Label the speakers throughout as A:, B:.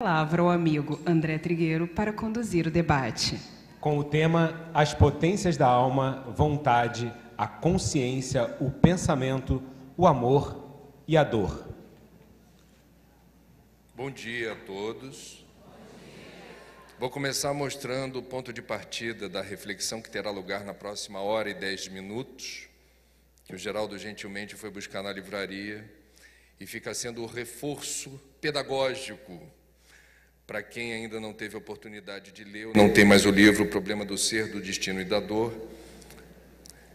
A: Palavra ao amigo André Trigueiro para conduzir o debate.
B: Com o tema As potências da alma, vontade, a consciência, o pensamento, o amor e a dor.
C: Bom dia a todos. Vou começar mostrando o ponto de partida da reflexão que terá lugar na próxima hora e 10 minutos, que o Geraldo gentilmente foi buscar na livraria e fica sendo o reforço pedagógico para quem ainda não teve a oportunidade de ler, não tem mais o livro O Problema do Ser, do Destino e da Dor,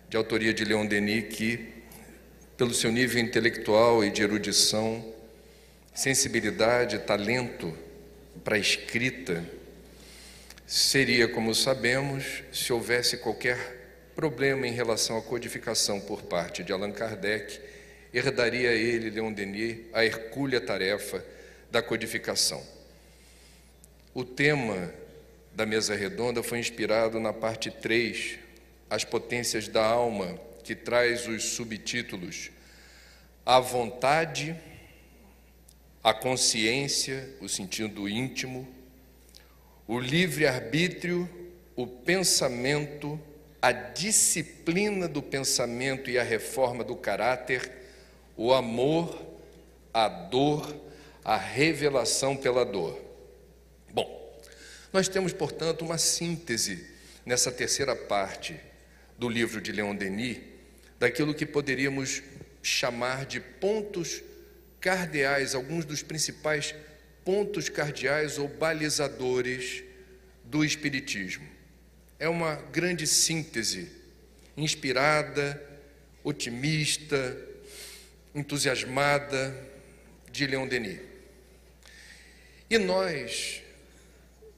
C: de autoria de Leon Denis, que, pelo seu nível intelectual e de erudição, sensibilidade, talento para a escrita, seria, como sabemos, se houvesse qualquer problema em relação à codificação por parte de Allan Kardec, herdaria ele, Leon Denis, a hercúlea tarefa da codificação. O tema da mesa redonda foi inspirado na parte 3, As potências da alma, que traz os subtítulos A vontade, a consciência, o sentido íntimo, o livre-arbítrio, o pensamento, a disciplina do pensamento e a reforma do caráter, o amor, a dor, a revelação pela dor. Bom, nós temos, portanto, uma síntese nessa terceira parte do livro de Leon Denis, daquilo que poderíamos chamar de pontos cardeais, alguns dos principais pontos cardeais ou balizadores do Espiritismo. É uma grande síntese, inspirada, otimista, entusiasmada, de Leon Denis. E nós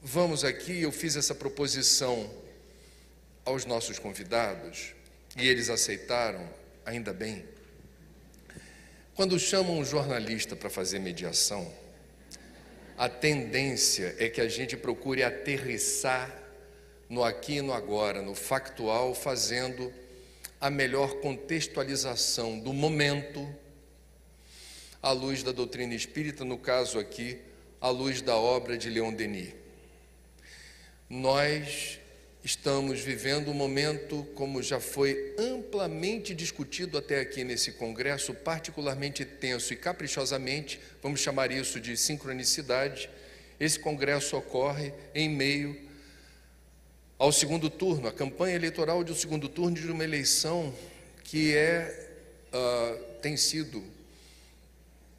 C: vamos aqui, eu fiz essa proposição aos nossos convidados, e eles aceitaram, ainda bem. Quando chamam um jornalista para fazer mediação, a tendência é que a gente procure aterrissar no aqui e no agora, no factual, fazendo a melhor contextualização do momento, à luz da doutrina espírita, no caso aqui, à luz da obra de Leon Denis. Nós estamos vivendo um momento, como já foi amplamente discutido até aqui nesse congresso, particularmente tenso e caprichosamente, vamos chamar isso de sincronicidade. Esse congresso ocorre em meio ao segundo turno, a campanha eleitoral do segundo turno de uma eleição que tem sido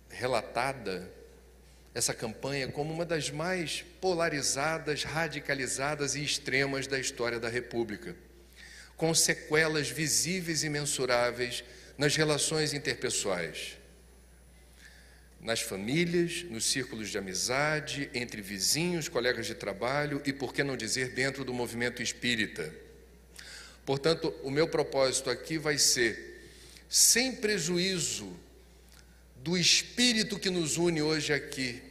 C: relatada, essa campanha, como uma das mais polarizadas, radicalizadas e extremas da história da República, com sequelas visíveis e mensuráveis nas relações interpessoais, nas famílias, nos círculos de amizade, entre vizinhos, colegas de trabalho e, por que não dizer, dentro do movimento espírita. Portanto, o meu propósito aqui vai ser, sem prejuízo do espírito que nos une hoje aqui,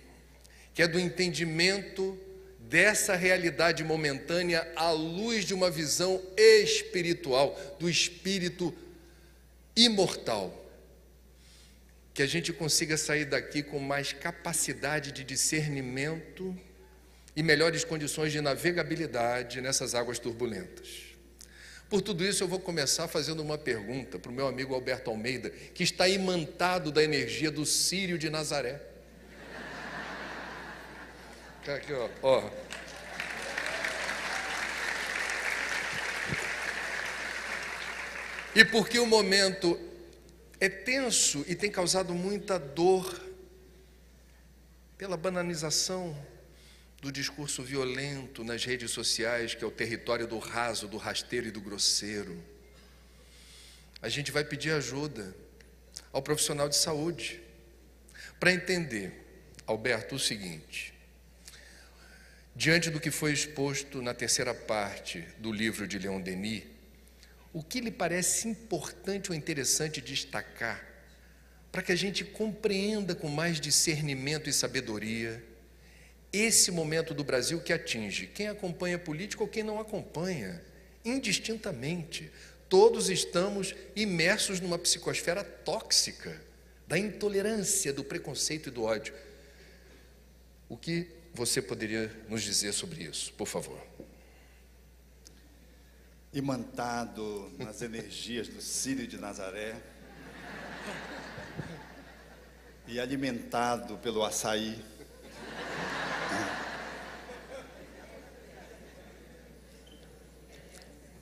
C: que é do entendimento dessa realidade momentânea à luz de uma visão espiritual, do espírito imortal, que a gente consiga sair daqui com mais capacidade de discernimento e melhores condições de navegabilidade nessas águas turbulentas. Por tudo isso, eu vou começar fazendo uma pergunta para o meu amigo Alberto Almeida, que está imantado da energia do Círio de Nazaré. Aqui, ó. E porque o momento é tenso e tem causado muita dor pela banalização do discurso violento nas redes sociais, que é o território do raso, do rasteiro e do grosseiro, a gente vai pedir ajuda ao profissional de saúde para entender, Alberto, o seguinte: diante do que foi exposto na terceira parte do livro de Leon Denis, o que lhe parece importante ou interessante destacar para que a gente compreenda com mais discernimento e sabedoria esse momento do Brasil que atinge quem acompanha a política ou quem não acompanha, indistintamente? Todos estamos imersos numa psicosfera tóxica da intolerância, do preconceito e do ódio. O que você poderia nos dizer sobre isso, por favor?
D: Imantado nas energias do Círio de Nazaré e alimentado pelo açaí,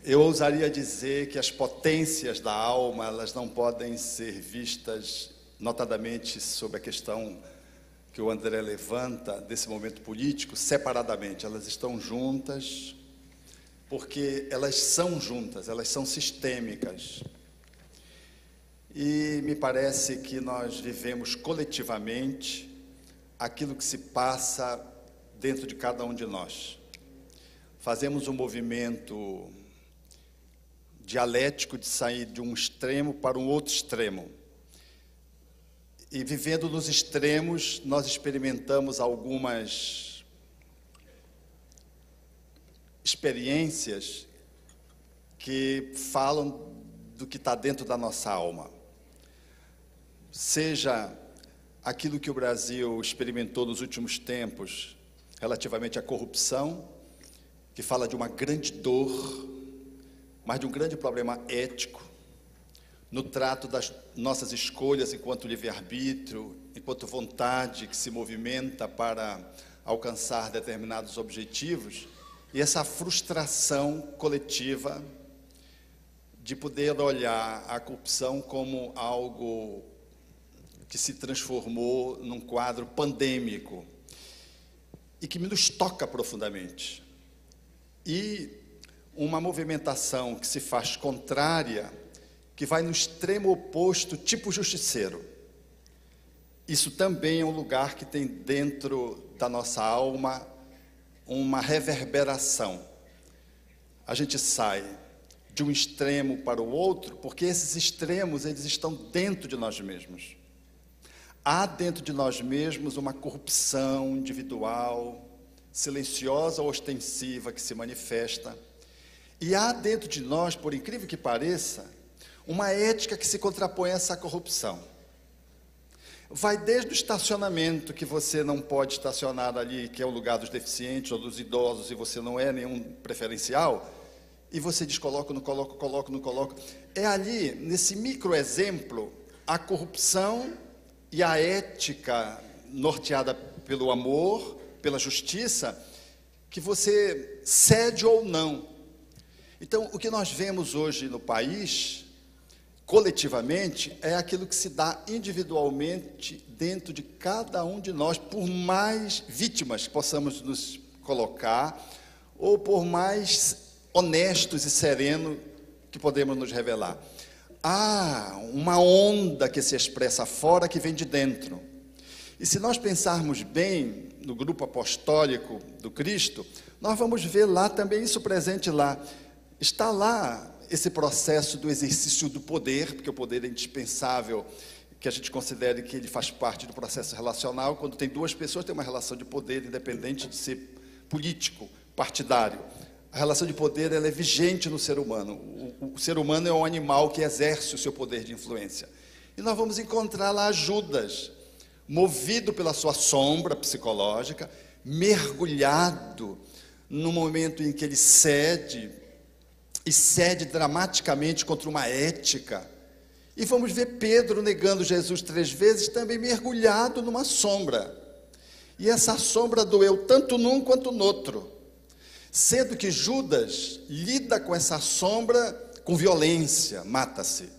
D: eu ousaria dizer que as potências da alma, elas não podem ser vistas, notadamente sobre a questão que o André levanta, desse momento político, separadamente. Elas estão juntas, porque elas são juntas, elas são sistêmicas. E me parece que nós vivemos coletivamente aquilo que se passa dentro de cada um de nós. Fazemos um movimento dialético de sair de um extremo para um outro extremo. E vivendo nos extremos, nós experimentamos algumas experiências que falam do que está dentro da nossa alma. Seja aquilo que o Brasil experimentou nos últimos tempos, relativamente à corrupção, que fala de uma grande dor, mas de um grande problema ético, no trato das nossas escolhas enquanto livre-arbítrio, enquanto vontade que se movimenta para alcançar determinados objetivos, e essa frustração coletiva de poder olhar a corrupção como algo que se transformou num quadro pandêmico e que nos toca profundamente. E uma movimentação que se faz contrária, que vai no extremo oposto, tipo justiceiro. Isso também é um lugar que tem dentro da nossa alma uma reverberação. A gente sai de um extremo para o outro, porque esses extremos, eles estão dentro de nós mesmos. Há dentro de nós mesmos uma corrupção individual, silenciosa ou ostensiva, que se manifesta. E há dentro de nós, por incrível que pareça, uma ética que se contrapõe a essa corrupção. Vai desde o estacionamento, que você não pode estacionar ali, que é o lugar dos deficientes ou dos idosos, e você não é nenhum preferencial, e você diz, coloco, não coloco. É ali, nesse microexemplo, a corrupção e a ética norteada pelo amor, pela justiça, que você cede ou não. Então, o que nós vemos hoje no país, coletivamente, é aquilo que se dá individualmente dentro de cada um de nós, por mais vítimas que possamos nos colocar, ou por mais honestos e serenos que podemos nos revelar. Há uma onda que se expressa fora, que vem de dentro. E se nós pensarmos bem no grupo apostólico do Cristo, nós vamos ver lá também isso presente lá. Está lá esse processo do exercício do poder, porque o poder é indispensável, que a gente considere que ele faz parte do processo relacional. Quando tem duas pessoas, tem uma relação de poder, independente de ser político, partidário. A relação de poder, ela é vigente no ser humano. O ser humano é um animal que exerce o seu poder de influência. E nós vamos encontrar lá Judas, movido pela sua sombra psicológica, mergulhado no momento em que ele cede, e cede dramaticamente contra uma ética. E vamos ver Pedro negando Jesus 3 vezes, também mergulhado numa sombra. E essa sombra doeu tanto num quanto no outro. Sendo que Judas lida com essa sombra com violência, mata-se.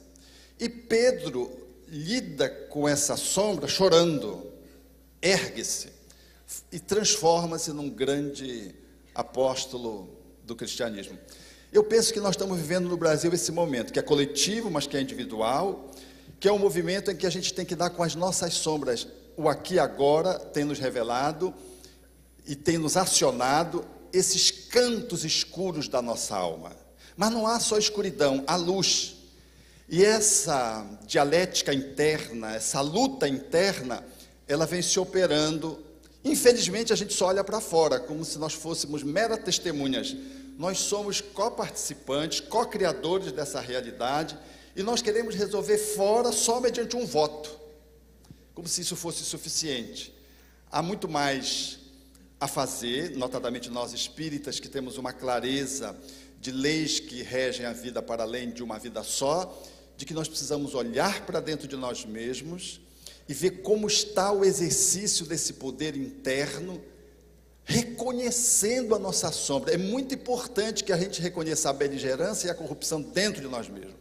D: E Pedro lida com essa sombra chorando, ergue-se e transforma-se num grande apóstolo do cristianismo. Eu penso que nós estamos vivendo no Brasil esse momento, que é coletivo, mas que é individual, que é um movimento em que a gente tem que dar com as nossas sombras. O aqui e agora tem nos revelado e tem nos acionado esses cantos escuros da nossa alma. Mas não há só escuridão, há luz. E essa dialética interna, essa luta interna, ela vem se operando. Infelizmente, a gente só olha para fora, como se nós fôssemos meras testemunhas. Nós somos co-participantes, co-criadores dessa realidade, e nós queremos resolver fora só mediante um voto, como se isso fosse suficiente. Há muito mais a fazer, notadamente nós espíritas que temos uma clareza de leis que regem a vida para além de uma vida só, de que nós precisamos olhar para dentro de nós mesmos e ver como está o exercício desse poder interno, reconhecendo a nossa sombra. É muito importante que a gente reconheça a beligerância e a corrupção dentro de nós mesmos.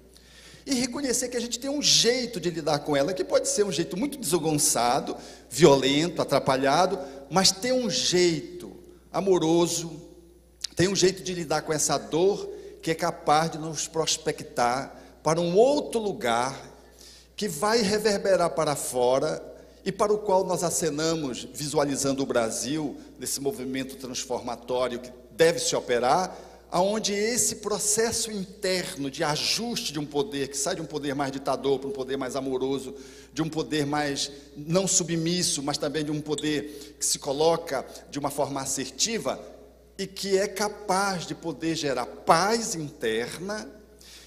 D: E reconhecer que a gente tem um jeito de lidar com ela, que pode ser um jeito muito desengonçado, violento, atrapalhado, mas tem um jeito amoroso, tem um jeito de lidar com essa dor que é capaz de nos prospectar para um outro lugar que vai reverberar para fora e para o qual nós acenamos, visualizando o Brasil, nesse movimento transformatório que deve se operar, aonde esse processo interno de ajuste de um poder, que sai de um poder mais ditador para um poder mais amoroso, de um poder mais não submisso, mas também de um poder que se coloca de uma forma assertiva e que é capaz de poder gerar paz interna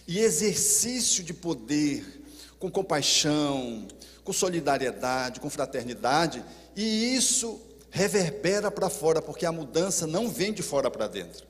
D: e exercício de poder com compaixão, com solidariedade, com fraternidade, e isso reverbera para fora, porque a mudança não vem de fora para dentro.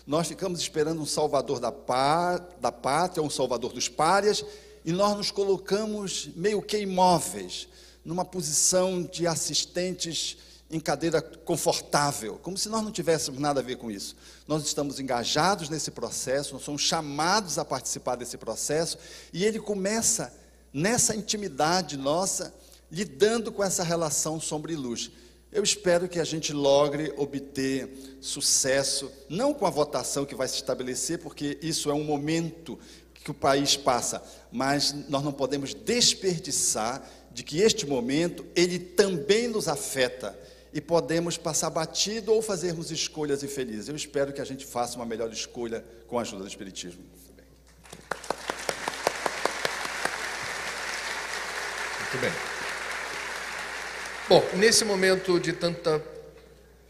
D: Nós ficamos esperando um salvador da pátria, um salvador dos párias, e nós nos colocamos meio que imóveis, numa posição de assistentes em cadeira confortável, como se nós não tivéssemos nada a ver com isso. Nós estamos engajados nesse processo, nós somos chamados a participar desse processo, e ele começa nessa intimidade nossa, lidando com essa relação sombra e luz. Eu espero que a gente logre obter sucesso, não com a votação que vai se estabelecer, porque isso é um momento que o país passa, mas nós não podemos desperdiçar de que este momento, ele também nos afeta, e podemos passar batido ou fazermos escolhas infelizes. Eu espero que a gente faça uma melhor escolha com a ajuda do Espiritismo.
C: Muito bem. Bom, nesse momento de tanta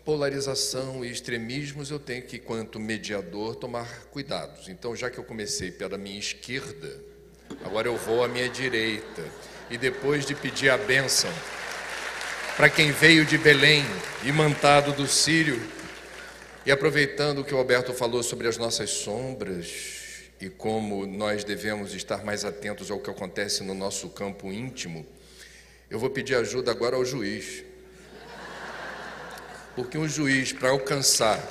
C: polarização e extremismos, eu tenho que, quanto mediador, tomar cuidados. Então, já que eu comecei pela minha esquerda, agora eu vou à minha direita. E depois de pedir a bênção para quem veio de Belém, imantado do Sírio, e aproveitando o que o Alberto falou sobre as nossas sombras e como nós devemos estar mais atentos ao que acontece no nosso campo íntimo, eu vou pedir ajuda agora ao juiz. Porque um juiz, para alcançar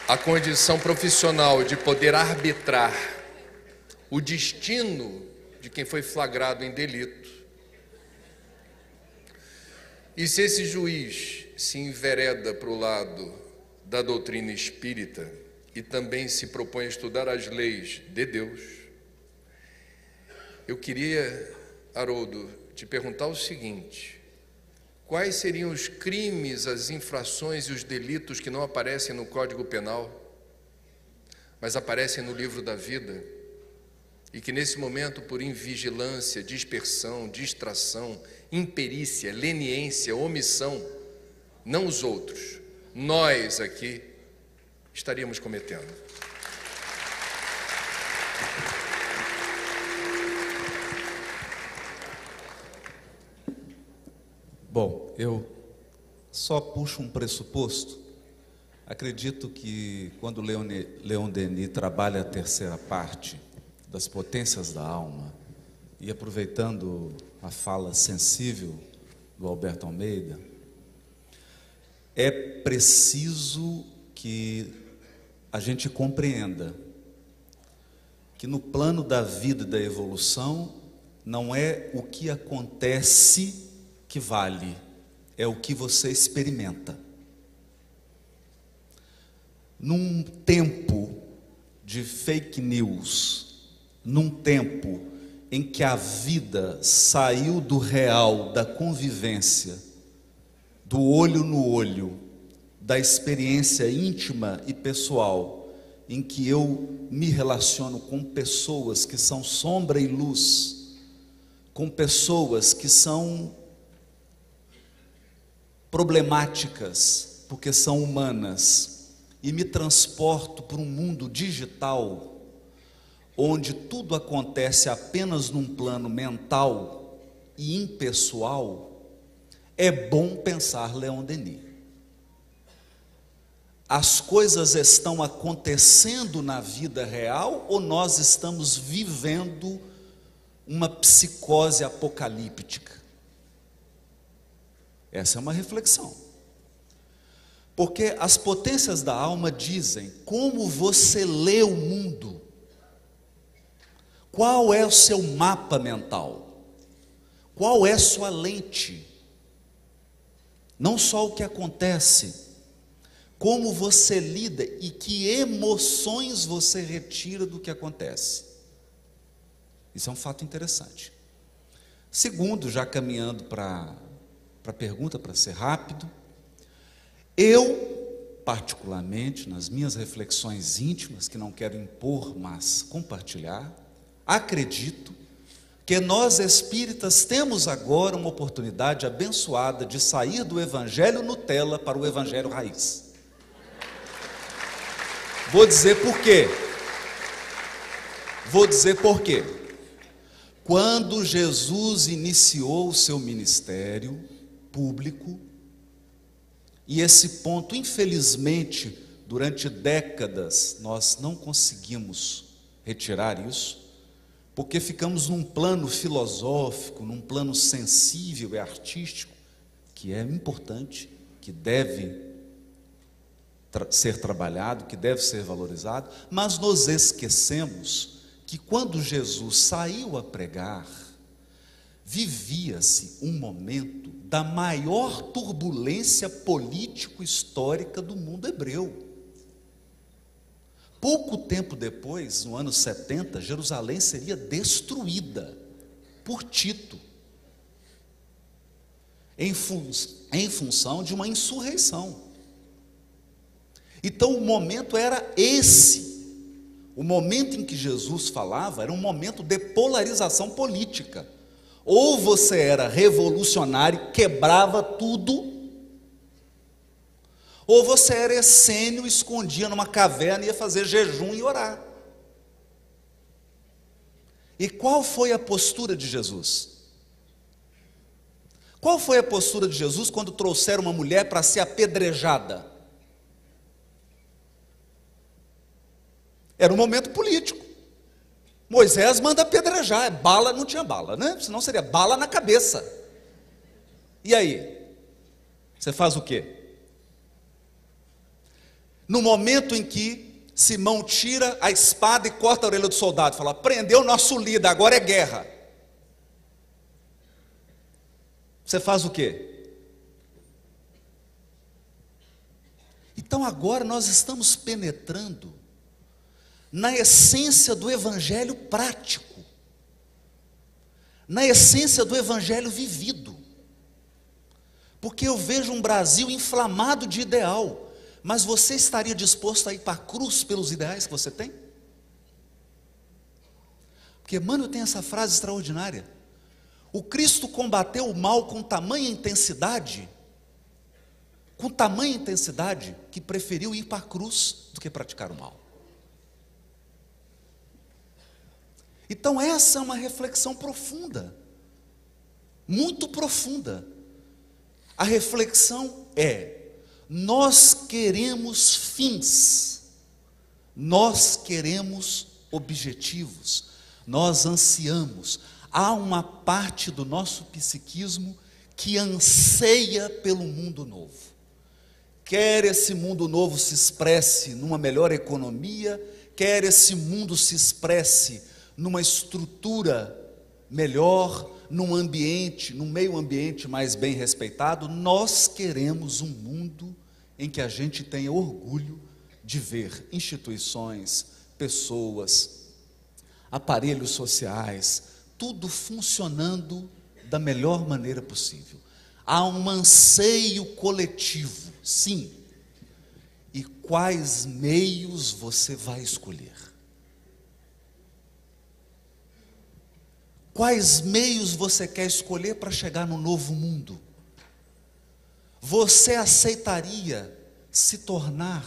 C: a condição profissional de poder arbitrar o destino de quem foi flagrado em delito, e se esse juiz se envereda para o lado da doutrina espírita e também se propõe a estudar as leis de Deus, eu queria, Haroldo, te perguntar o seguinte: quais seriam os crimes, as infrações e os delitos que não aparecem no Código Penal, mas aparecem no livro da vida, e que nesse momento, por invigilância, dispersão, distração, imperícia, leniência, omissão, não os outros, nós aqui estaríamos cometendo?
E: Bom, eu só puxo um pressuposto. Acredito que quando Leon Denis trabalha a terceira parte das potências da alma, e aproveitando a fala sensível do Alberto Almeida, é preciso que a gente compreenda que no plano da vida e da evolução não é o que acontece que vale, é o que você experimenta. Num tempo de fake news, num tempo em que a vida saiu do real, da convivência, do olho no olho, da experiência íntima e pessoal, em que eu me relaciono com pessoas que são sombra e luz, com pessoas que são problemáticas, porque são humanas, e me transporto para um mundo digital, onde tudo acontece apenas num plano mental e impessoal, é bom pensar Leon Denis. as coisas estão acontecendo na vida real ou nós estamos vivendo uma psicose apocalíptica? Essa é uma reflexão. Porque as potências da alma dizem como você lê o mundo. Qual é o seu mapa mental? Qual é sua lente? Não só o que acontece, como você lida e que emoções você retira do que acontece. Isso é um fato interessante. Segundo, já caminhando para a pergunta, para ser rápido, eu, particularmente, nas minhas reflexões íntimas, que não quero impor, mas compartilhar, acredito que nós espíritas temos agora uma oportunidade abençoada de sair do evangelho Nutella para o evangelho raiz. Vou dizer por quê. Quando Jesus iniciou o seu ministério público, e esse ponto, infelizmente, durante décadas, nós não conseguimos retirar isso, porque ficamos num plano filosófico, num plano sensível e artístico, que é importante, que deve ser trabalhado, que deve ser valorizado, mas nos esquecemos que quando Jesus saiu a pregar, vivia-se um momento da maior turbulência político-histórica do mundo hebreu. Pouco tempo depois, no ano 70, Jerusalém seria destruída por Tito, em função de uma insurreição. Então o momento era esse. O momento em que Jesus falava era um momento de polarização política. Ou você era revolucionário, quebrava tudo, ou você era essênio, escondia numa caverna, ia fazer jejum e orar. E qual foi a postura de Jesus? Qual foi a postura de Jesus quando trouxeram uma mulher para ser apedrejada? Era um momento político. Moisés manda apedrejar, bala, não tinha bala, né? Senão seria bala na cabeça. E aí? Você faz o quê? No momento em que Simão tira a espada e corta a orelha do soldado, fala, prendeu o nosso líder, agora é guerra. Você faz o quê? Então agora nós estamos penetrando na essência do evangelho prático, na essência do evangelho vivido, porque eu vejo um Brasil inflamado de ideal, mas você estaria disposto a ir para a cruz pelos ideais que você tem? Porque Emmanuel tem essa frase extraordinária, o Cristo combateu o mal com tamanha intensidade, que preferiu ir para a cruz do que praticar o mal. Então essa é uma reflexão profunda, muito profunda. A reflexão é, nós queremos fins, nós queremos objetivos, nós ansiamos, há uma parte do nosso psiquismo que anseia pelo mundo novo. Quer esse mundo novo se expresse numa melhor economia, quer esse mundo se expresse numa estrutura melhor, num meio ambiente mais bem respeitado, nós queremos um mundo em que a gente tenha orgulho de ver instituições, pessoas, aparelhos sociais, tudo funcionando da melhor maneira possível. Há um anseio coletivo, sim. E quais meios você vai escolher? Quais meios você quer escolher para chegar no novo mundo? Você aceitaria se tornar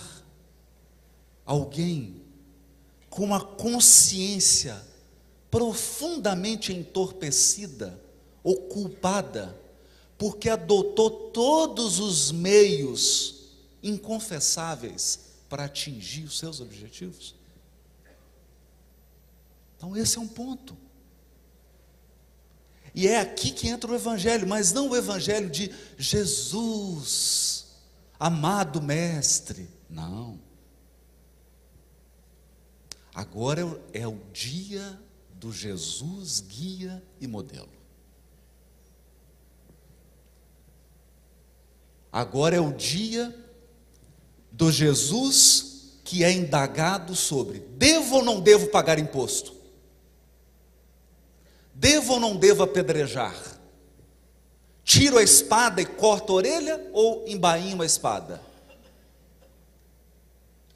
E: alguém com a consciência profundamente entorpecida ou culpada, porque adotou todos os meios inconfessáveis para atingir os seus objetivos? Então esse é um ponto. E é aqui que entra o Evangelho, mas não o Evangelho de Jesus, amado Mestre. Não. Agora é o dia do Jesus guia e modelo. Agora é o dia do Jesus que é indagado sobre: devo ou não devo pagar imposto? Devo ou não devo apedrejar? Tiro a espada e corto a orelha ou embainho a espada?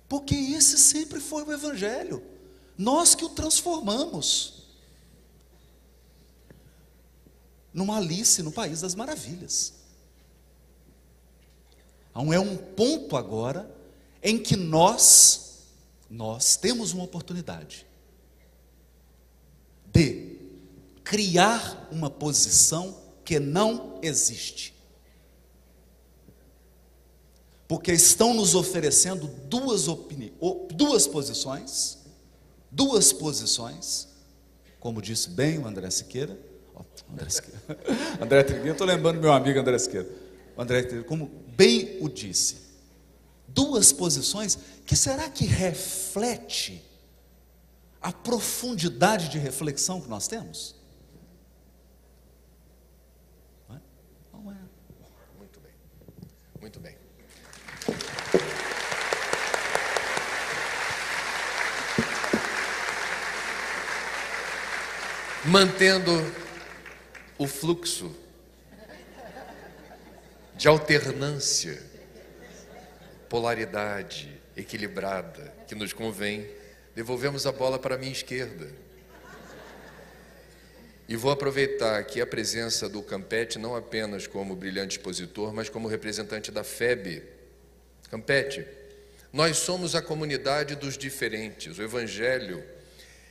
E: Porque esse sempre foi o Evangelho. Nós que o transformamos numa Alice no País das Maravilhas. Então é um ponto agora em que nós temos uma oportunidade de criar uma posição que não existe. Porque estão nos oferecendo duas posições, como disse bem o André Siqueira, André Trigueiro, estou lembrando meu amigo André Siqueira, André Trigueiro, como bem o disse, duas posições que será que reflete a profundidade de reflexão que nós temos? Não é?
C: Muito bem, muito bem. Mantendo o fluxo de alternância, polaridade equilibrada que nos convém, devolvemos a bola para a minha esquerda. E vou aproveitar aqui a presença do Campetti, não apenas como brilhante expositor, mas como representante da FEB. Campetti, nós somos a comunidade dos diferentes. O Evangelho,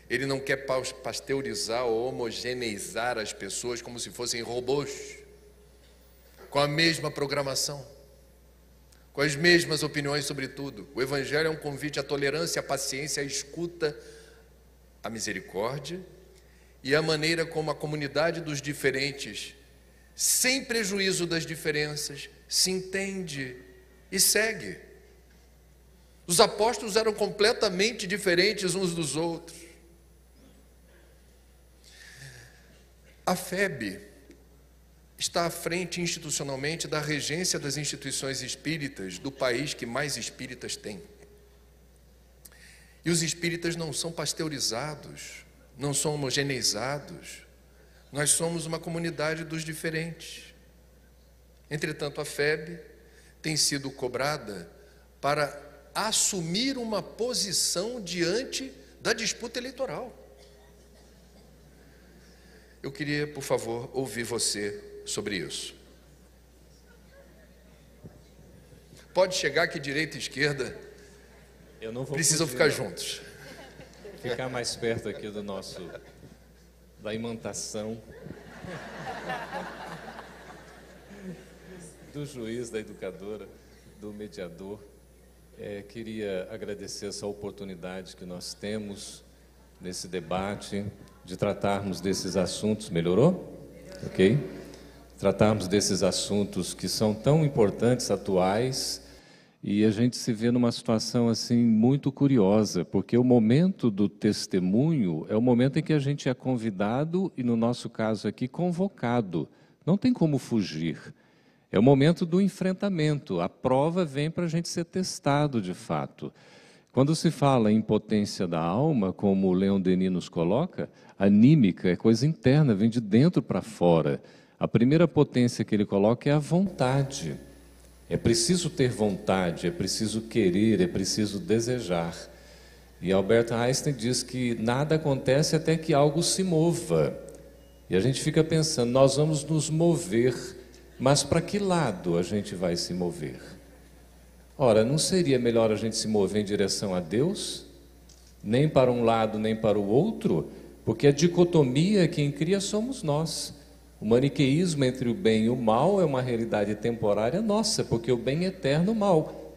C: ele não quer pasteurizar ou homogeneizar as pessoas como se fossem robôs, com a mesma programação, com as mesmas opiniões sobre tudo. O Evangelho é um convite à tolerância, à paciência, à escuta, à misericórdia e à maneira como a comunidade dos diferentes, sem prejuízo das diferenças, se entende e segue. Os apóstolos eram completamente diferentes uns dos outros. A FEB está à frente institucionalmente da regência das instituições espíritas do país que mais espíritas tem. E os espíritas não são pasteurizados, não são homogeneizados. Nós somos uma comunidade dos diferentes. Entretanto, a FEB tem sido cobrada para assumir uma posição diante da disputa eleitoral. Eu queria, por favor, ouvir você sobre isso. Pode chegar que direita e esquerda precisam ficar juntos.
F: Ficar mais perto aqui da imantação do juiz, da educadora, do mediador. Queria agradecer essa oportunidade que nós temos nesse debate de tratarmos desses assuntos. Melhorou? Ok? Tratarmos desses assuntos que são tão importantes, atuais, e a gente se vê numa situação assim muito curiosa, porque o momento do testemunho é o momento em que a gente é convidado e, no nosso caso aqui, convocado. Não tem como fugir. É o momento do enfrentamento. A prova vem para a gente ser testado de fato. Quando se fala em potência da alma, como o Leon Denis nos coloca, anímica é coisa interna, vem de dentro para fora. A primeira potência que ele coloca é a vontade. É preciso ter vontade, é preciso querer, é preciso desejar. E Albert Einstein diz que nada acontece até que algo se mova. E a gente fica pensando, nós vamos nos mover, mas para que lado a gente vai se mover? Ora, não seria melhor a gente se mover em direção a Deus? Nem para um lado, nem para o outro? Porque a dicotomia quem cria somos nós. O maniqueísmo entre o bem e o mal é uma realidade temporária nossa, porque o bem é eterno, o mal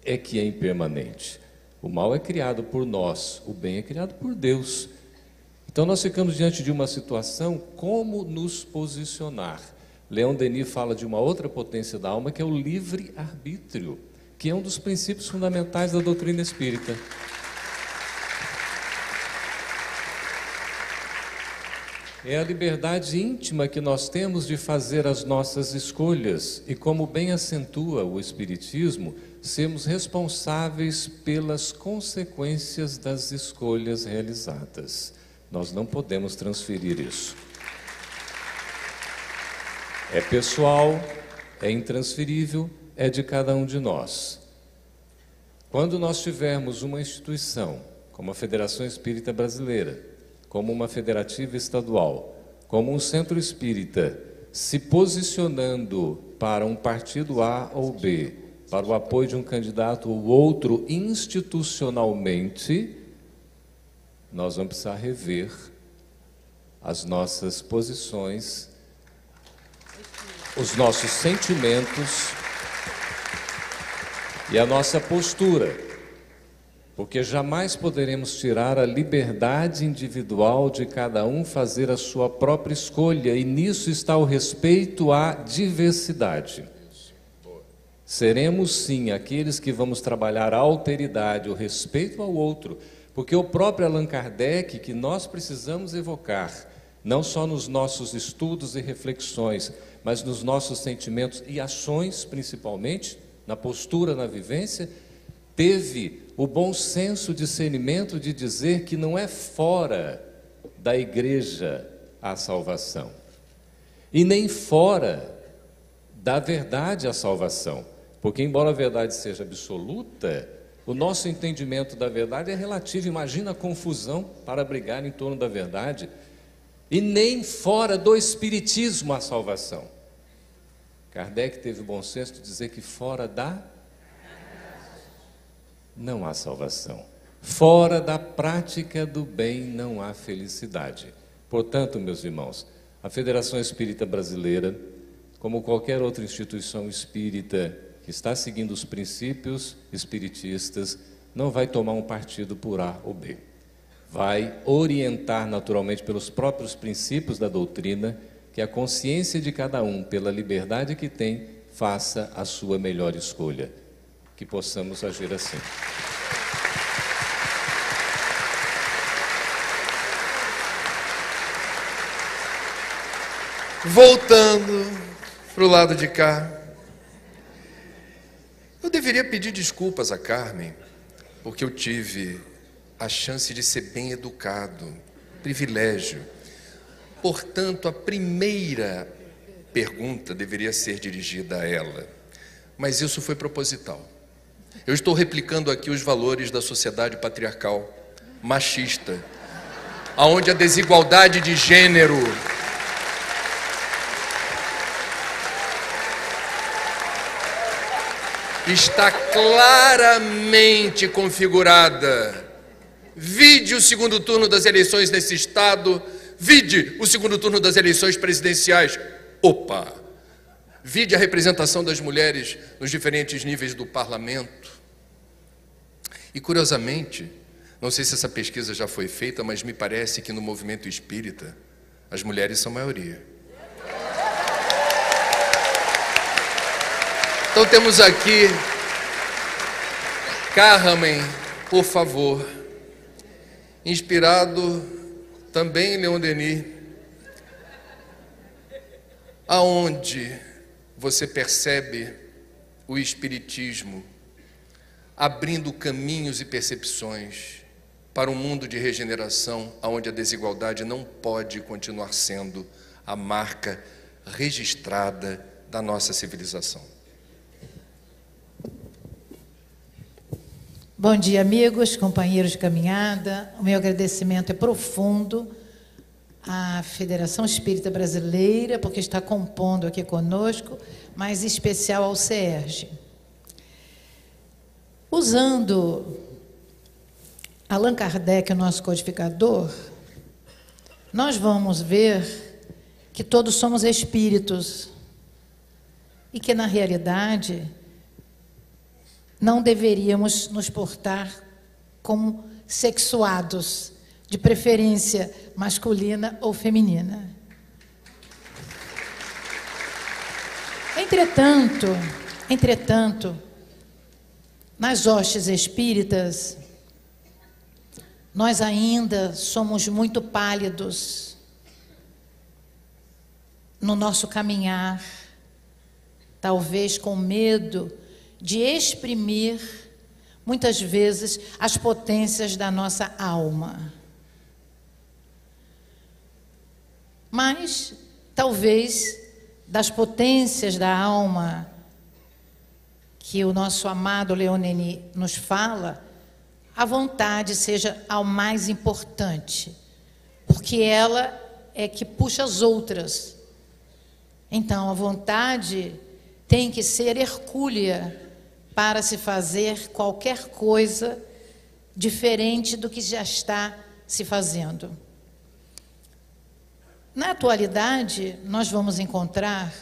F: é que é impermanente. O mal é criado por nós, o bem é criado por Deus. Então nós ficamos diante de uma situação, como nos posicionar? Leon Denis fala de uma outra potência da alma, que é o livre-arbítrio, que é um dos princípios fundamentais da doutrina espírita. É a liberdade íntima que nós temos de fazer as nossas escolhas. E como bem acentua o Espiritismo, sermos responsáveis pelas consequências das escolhas realizadas. Nós não podemos transferir isso. É pessoal, é intransferível, é de cada um de nós. Quando nós tivermos uma instituição, como a Federação Espírita Brasileira, como uma federativa estadual, como um centro espírita, se posicionando para um partido A ou B, para o apoio de um candidato ou outro institucionalmente, nós vamos precisar rever as nossas posições, os nossos sentimentos e a nossa postura. Porque jamais poderemos tirar a liberdade individual de cada um fazer a sua própria escolha, e nisso está o respeito à diversidade. Seremos sim aqueles que vamos trabalhar a alteridade, o respeito ao outro, porque o próprio Allan Kardec, que nós precisamos evocar, não só nos nossos estudos e reflexões, mas nos nossos sentimentos e ações, principalmente, na postura, na vivência, teve o bom senso, discernimento de dizer que não é fora da igreja a salvação, e nem fora da verdade a salvação, porque embora a verdade seja absoluta, o nosso entendimento da verdade é relativo. Imagina a confusão para brigar em torno da verdade. E nem fora do espiritismo a salvação. Kardec teve o bom senso de dizer que fora da não há salvação. Fora da prática do bem não há felicidade. Portanto, meus irmãos, a Federação Espírita Brasileira, como qualquer outra instituição espírita que está seguindo os princípios espiritistas, não vai tomar um partido por A ou B. Vai orientar naturalmente pelos próprios princípios da doutrina, que a consciência de cada um, pela liberdade que tem, faça a sua melhor escolha. Que possamos agir assim.
C: Voltando para o lado de cá, eu deveria pedir desculpas a Carmen, porque eu tive a chance de ser bem educado, privilégio. Portanto, a primeira pergunta deveria ser dirigida a ela, mas isso foi proposital. Eu estou replicando aqui os valores da sociedade patriarcal, machista, onde a desigualdade de gênero está claramente configurada. Vide o segundo turno das eleições nesse estado, vide o segundo turno das eleições presidenciais. Opa! Vide a representação das mulheres nos diferentes níveis do parlamento. E curiosamente, não sei se essa pesquisa já foi feita, mas me parece que no movimento espírita as mulheres são maioria. Então temos aqui, Carmen, por favor, inspirado também em Leon Denis, aonde você percebe o Espiritismo abrindo caminhos e percepções para um mundo de regeneração, onde a desigualdade não pode continuar sendo a marca registrada da nossa civilização.
G: Bom dia, amigos, companheiros de caminhada. O meu agradecimento é profundo à Federação Espírita Brasileira, porque está compondo aqui conosco, mas em especial ao CERJ. Usando Allan Kardec, o nosso codificador, nós vamos ver que todos somos espíritos e que, na realidade, não deveríamos nos portar como sexuados, de preferência masculina ou feminina. Entretanto, nas hostes espíritas, nós ainda somos muito pálidos no nosso caminhar, talvez com medo de exprimir, muitas vezes, as potências da nossa alma. Mas, talvez, das potências da alma que o nosso amado Leon Denis nos fala, a vontade seja a mais importante, porque ela é que puxa as outras. Então, a vontade tem que ser hercúlea para se fazer qualquer coisa diferente do que já está se fazendo. Na atualidade, nós vamos encontrar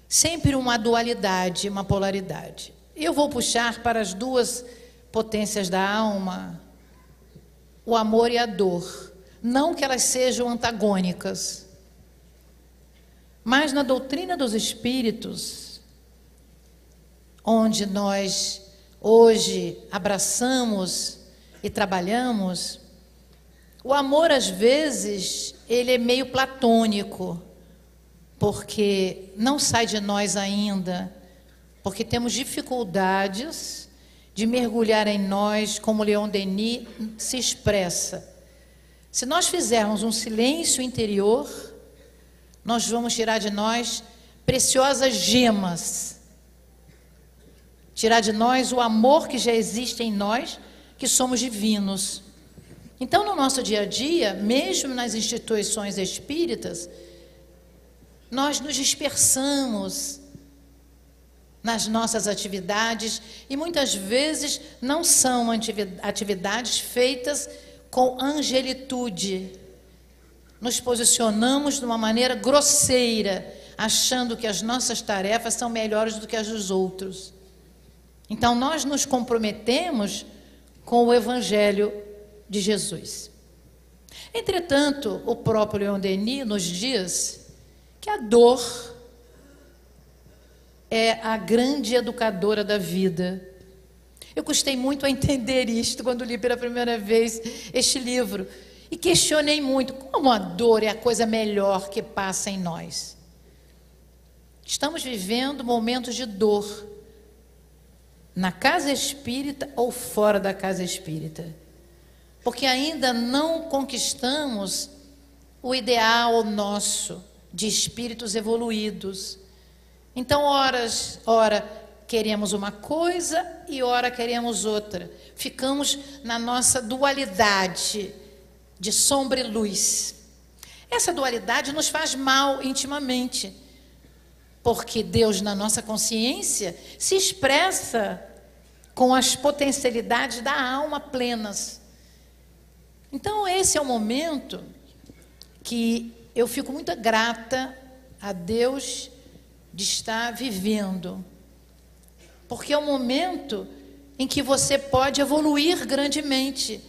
G: sempre uma dualidade, uma polaridade. Eu vou puxar para as duas potências da alma, o amor e a dor. Não que elas sejam antagônicas, mas na doutrina dos espíritos, onde nós hoje abraçamos e trabalhamos, o amor, às vezes, ele é meio platônico, porque não sai de nós ainda, porque temos dificuldades de mergulhar em nós, como Leon Denis se expressa. Se nós fizermos um silêncio interior, nós vamos tirar de nós preciosas gemas, tirar de nós o amor que já existe em nós, que somos divinos. Então, no nosso dia a dia, mesmo nas instituições espíritas, nós nos dispersamos nas nossas atividades e muitas vezes não são atividades feitas com angelitude. Nos posicionamos de uma maneira grosseira, achando que as nossas tarefas são melhores do que as dos outros. Então, nós nos comprometemos com o Evangelho de Jesus. Entretanto, o próprio Leon Denis nos diz que a dor é a grande educadora da vida. Eu custei muito a entender isto quando li pela primeira vez este livro e questionei muito como a dor é a coisa melhor que passa em nós. Estamos vivendo momentos de dor na casa espírita ou fora da casa espírita, porque ainda não conquistamos o ideal nosso de espíritos evoluídos. Então, ora queremos uma coisa e ora queremos outra. Ficamos na nossa dualidade de sombra e luz. Essa dualidade nos faz mal intimamente, porque Deus, na nossa consciência, se expressa com as potencialidades da alma plenas. Então, esse é o momento que eu fico muito grata a Deus de estar vivendo, porque é um momento em que você pode evoluir grandemente,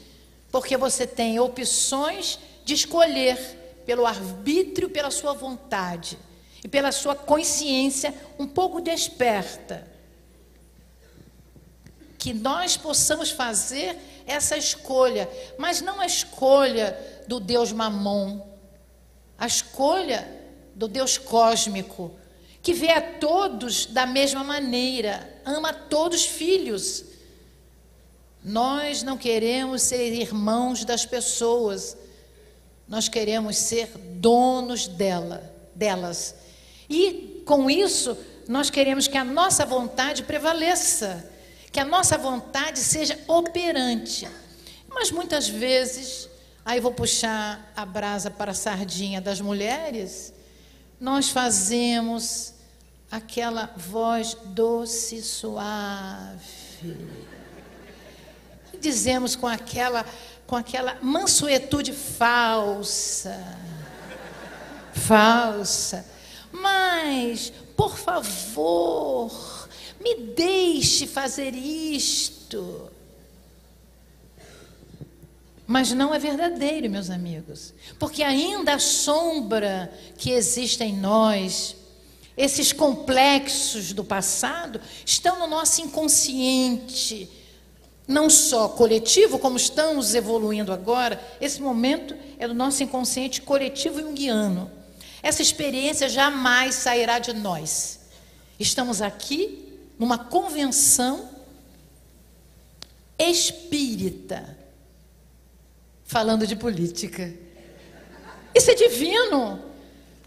G: porque você tem opções de escolher pelo arbítrio, pela sua vontade e pela sua consciência um pouco desperta, que nós possamos fazer essa escolha, mas não a escolha do Deus Mamon, a escolha do Deus cósmico, que vê a todos da mesma maneira, ama todos os filhos. Nós não queremos ser irmãos das pessoas, nós queremos ser donos delas. E, com isso, nós queremos que a nossa vontade prevaleça, que a nossa vontade seja operante. Mas, muitas vezes, aí vou puxar a brasa para a sardinha das mulheres, nós fazemos aquela voz doce, suave. Dizemos com aquela mansuetude falsa. Mas, por favor, Me deixe fazer isto. Mas não é verdadeiro, meus amigos, porque ainda a sombra que existe em nós, esses complexos do passado, estão no nosso inconsciente, não só coletivo, como estamos evoluindo agora. Esse momento é do nosso inconsciente coletivo junguiano. Essa experiência jamais sairá de nós. Estamos aqui numa convenção espírita, falando de política. Isso é divino.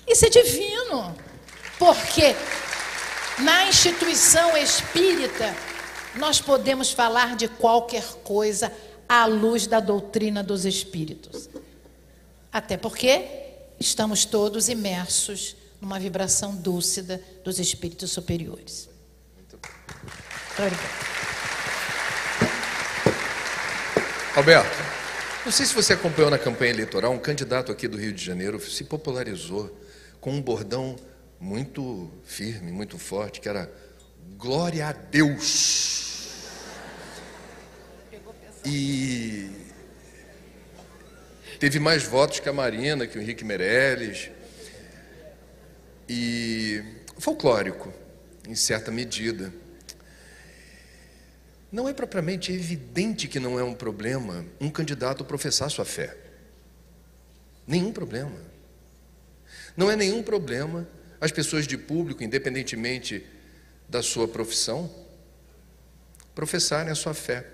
G: Isso é divino. Porque na instituição espírita nós podemos falar de qualquer coisa à luz da doutrina dos espíritos. Até porque estamos todos imersos numa vibração dúlcida dos espíritos superiores.
C: Alberto, não sei se você acompanhou na campanha eleitoral, um candidato aqui do Rio de Janeiro se popularizou com um bordão muito firme, muito forte, que era glória a Deus. E teve mais votos que a Marina, que o Henrique Meirelles. E folclórico, em certa medida. Não é propriamente evidente que não é um problema um candidato professar sua fé. Nenhum problema. Não é nenhum problema as pessoas de público, independentemente da sua profissão, professarem a sua fé.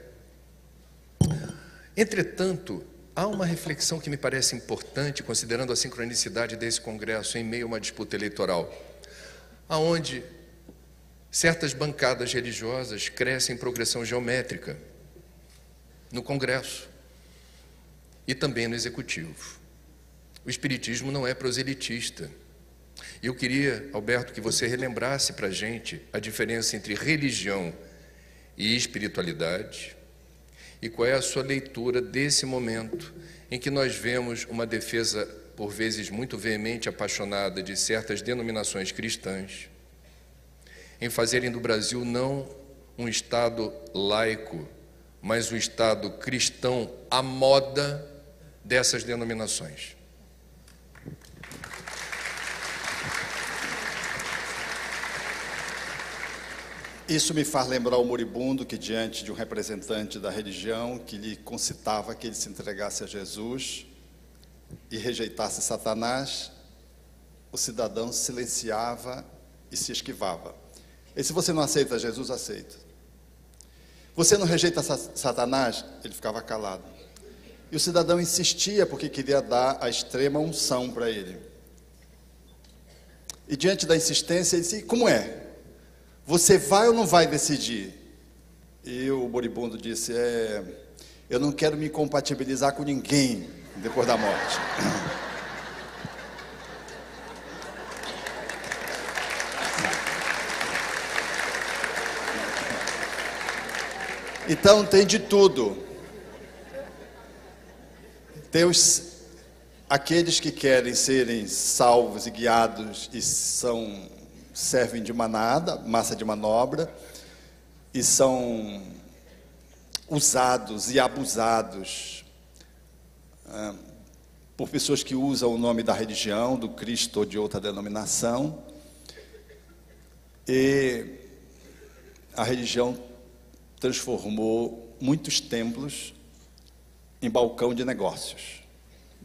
C: Entretanto, há uma reflexão que me parece importante, considerando a sincronicidade desse congresso em meio a uma disputa eleitoral, aonde certas bancadas religiosas crescem em progressão geométrica no Congresso e também no Executivo. O Espiritismo não é proselitista. E eu queria, Alberto, que você relembrasse para a gente a diferença entre religião e espiritualidade e qual é a sua leitura desse momento em que nós vemos uma defesa, por vezes muito veemente e apaixonada, de certas denominações cristãs, em fazerem do Brasil não um Estado laico, mas um Estado cristão à moda dessas denominações.
D: Isso me faz lembrar o moribundo que, diante de um representante da religião que lhe concitava que ele se entregasse a Jesus e rejeitasse Satanás, o cidadão silenciava e se esquivava. E se você não aceita Jesus, aceita. Você não rejeita Satanás, ele ficava calado. E o cidadão insistia porque queria dar a extrema unção para ele. E diante da insistência, ele disse: como é? Você vai ou não vai decidir? E o moribundo disse: eu não quero me compatibilizar com ninguém depois da morte. Então tem de tudo. Tem aqueles que querem serem salvos e guiados e servem de manada, massa de manobra, e são usados e abusados por pessoas que usam o nome da religião, do Cristo ou de outra denominação, e a religião transformou muitos templos em balcão de negócios.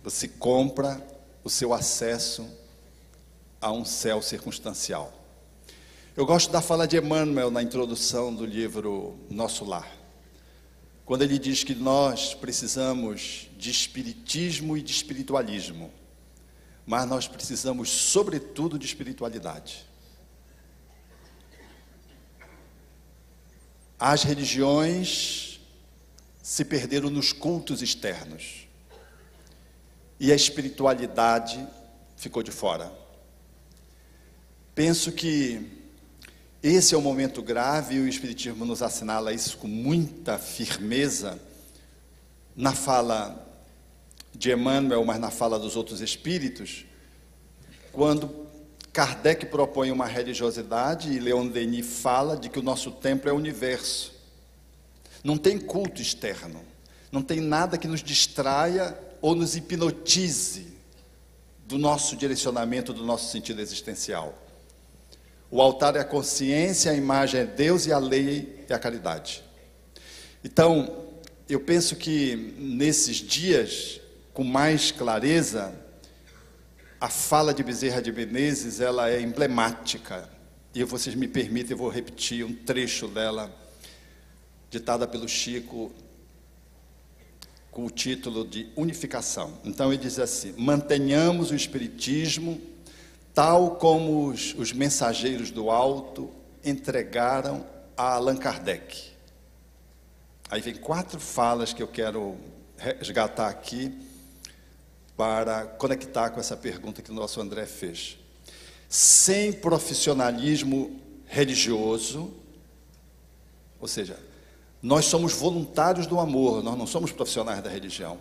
D: Você compra o seu acesso a um céu circunstancial. Eu gosto da fala de Emmanuel na introdução do livro Nosso Lar, quando ele diz que nós precisamos de espiritismo e de espiritualismo, mas nós precisamos, sobretudo, de espiritualidade. As religiões se perderam nos cultos externos e a espiritualidade ficou de fora. Penso que esse é um momento grave e o Espiritismo nos assinala isso com muita firmeza na fala de Emmanuel, mas na fala dos outros espíritos, quando Kardec propõe uma religiosidade e Leon Denis fala de que o nosso templo é o universo. Não tem culto externo, não tem nada que nos distraia ou nos hipnotize do nosso direcionamento, do nosso sentido existencial. O altar é a consciência, a imagem é Deus e a lei é a caridade. Então, eu penso que nesses dias, com mais clareza, a fala de Bezerra de Menezes, ela é emblemática. E vocês me permitem, eu vou repetir um trecho dela, ditada pelo Chico, com o título de Unificação. Então ele diz assim: mantenhamos o espiritismo tal como os mensageiros do alto entregaram a Allan Kardec. Aí vem 4 falas que eu quero resgatar aqui para conectar com essa pergunta que o nosso André fez. Sem profissionalismo religioso, ou seja, nós somos voluntários do amor, nós não somos profissionais da religião.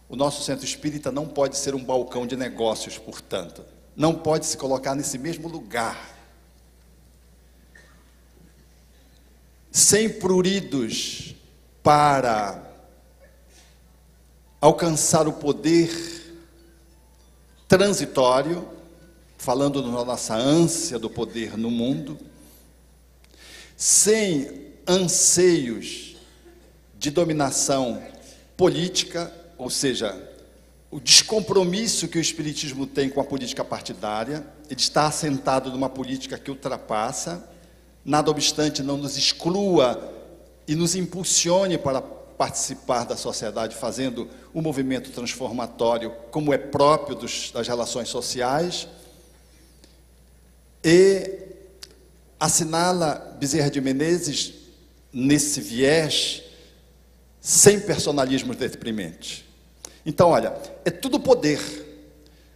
D: O nosso centro espírita não pode ser um balcão de negócios, portanto. Não pode se colocar nesse mesmo lugar. Sem pruridos para alcançar o poder transitório, falando da nossa ânsia do poder no mundo, sem anseios de dominação política, ou seja, o descompromisso que o espiritismo tem com a política partidária. Ele está assentado numa política que ultrapassa, nada obstante não nos exclua e nos impulsione para participar da sociedade, fazendo um movimento transformatório como é próprio das relações sociais. E assinala Bezerra de Menezes nesse viés, sem personalismos deprimentes. Então, olha, é tudo poder,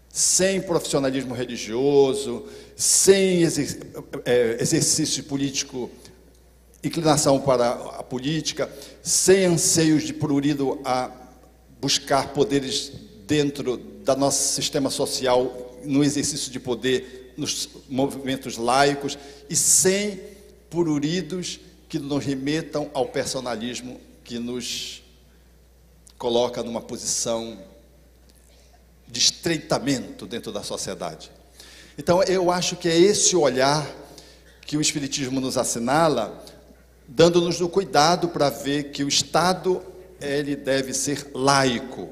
D: sem profissionalismo religioso, sem exercício político, inclinação para a política, sem anseios de prurido a buscar poderes dentro do nosso sistema social, no exercício de poder, nos movimentos laicos, e sem pruridos que nos remetam ao personalismo que nos coloca numa posição de estreitamento dentro da sociedade. Então, eu acho que é esse olhar que o Espiritismo nos assinala, dando-nos o cuidado para ver que o Estado, ele deve ser laico.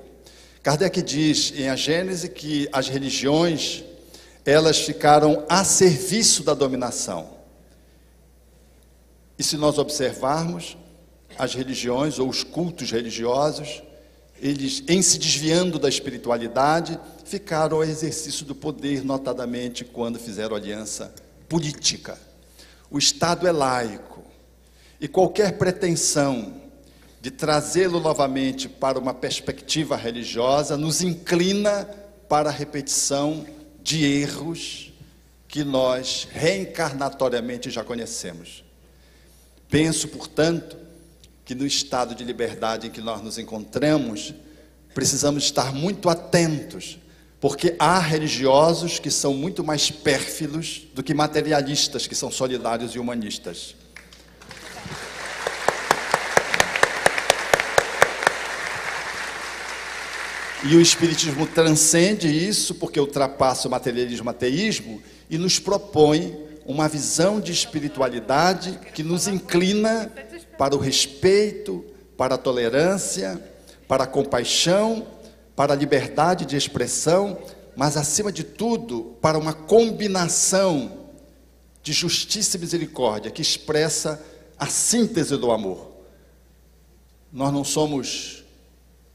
D: Kardec diz em A Gênese que as religiões, elas ficaram a serviço da dominação. E se nós observarmos, as religiões ou os cultos religiosos, eles, em se desviando da espiritualidade, ficaram ao exercício do poder, notadamente quando fizeram aliança política. O Estado é laico, e qualquer pretensão de trazê-lo novamente para uma perspectiva religiosa nos inclina para a repetição de erros que nós reencarnatoriamente já conhecemos. Penso, portanto, que no estado de liberdade em que nós nos encontramos, precisamos estar muito atentos, porque há religiosos que são muito mais pérfidos do que materialistas, que são solidários e humanistas. E o Espiritismo transcende isso, porque ultrapassa o materialismo e o ateísmo, e nos propõe uma visão de espiritualidade que nos inclina para o respeito, para a tolerância, para a compaixão, para a liberdade de expressão, mas, acima de tudo, para uma combinação de justiça e misericórdia que expressa a síntese do amor. Nós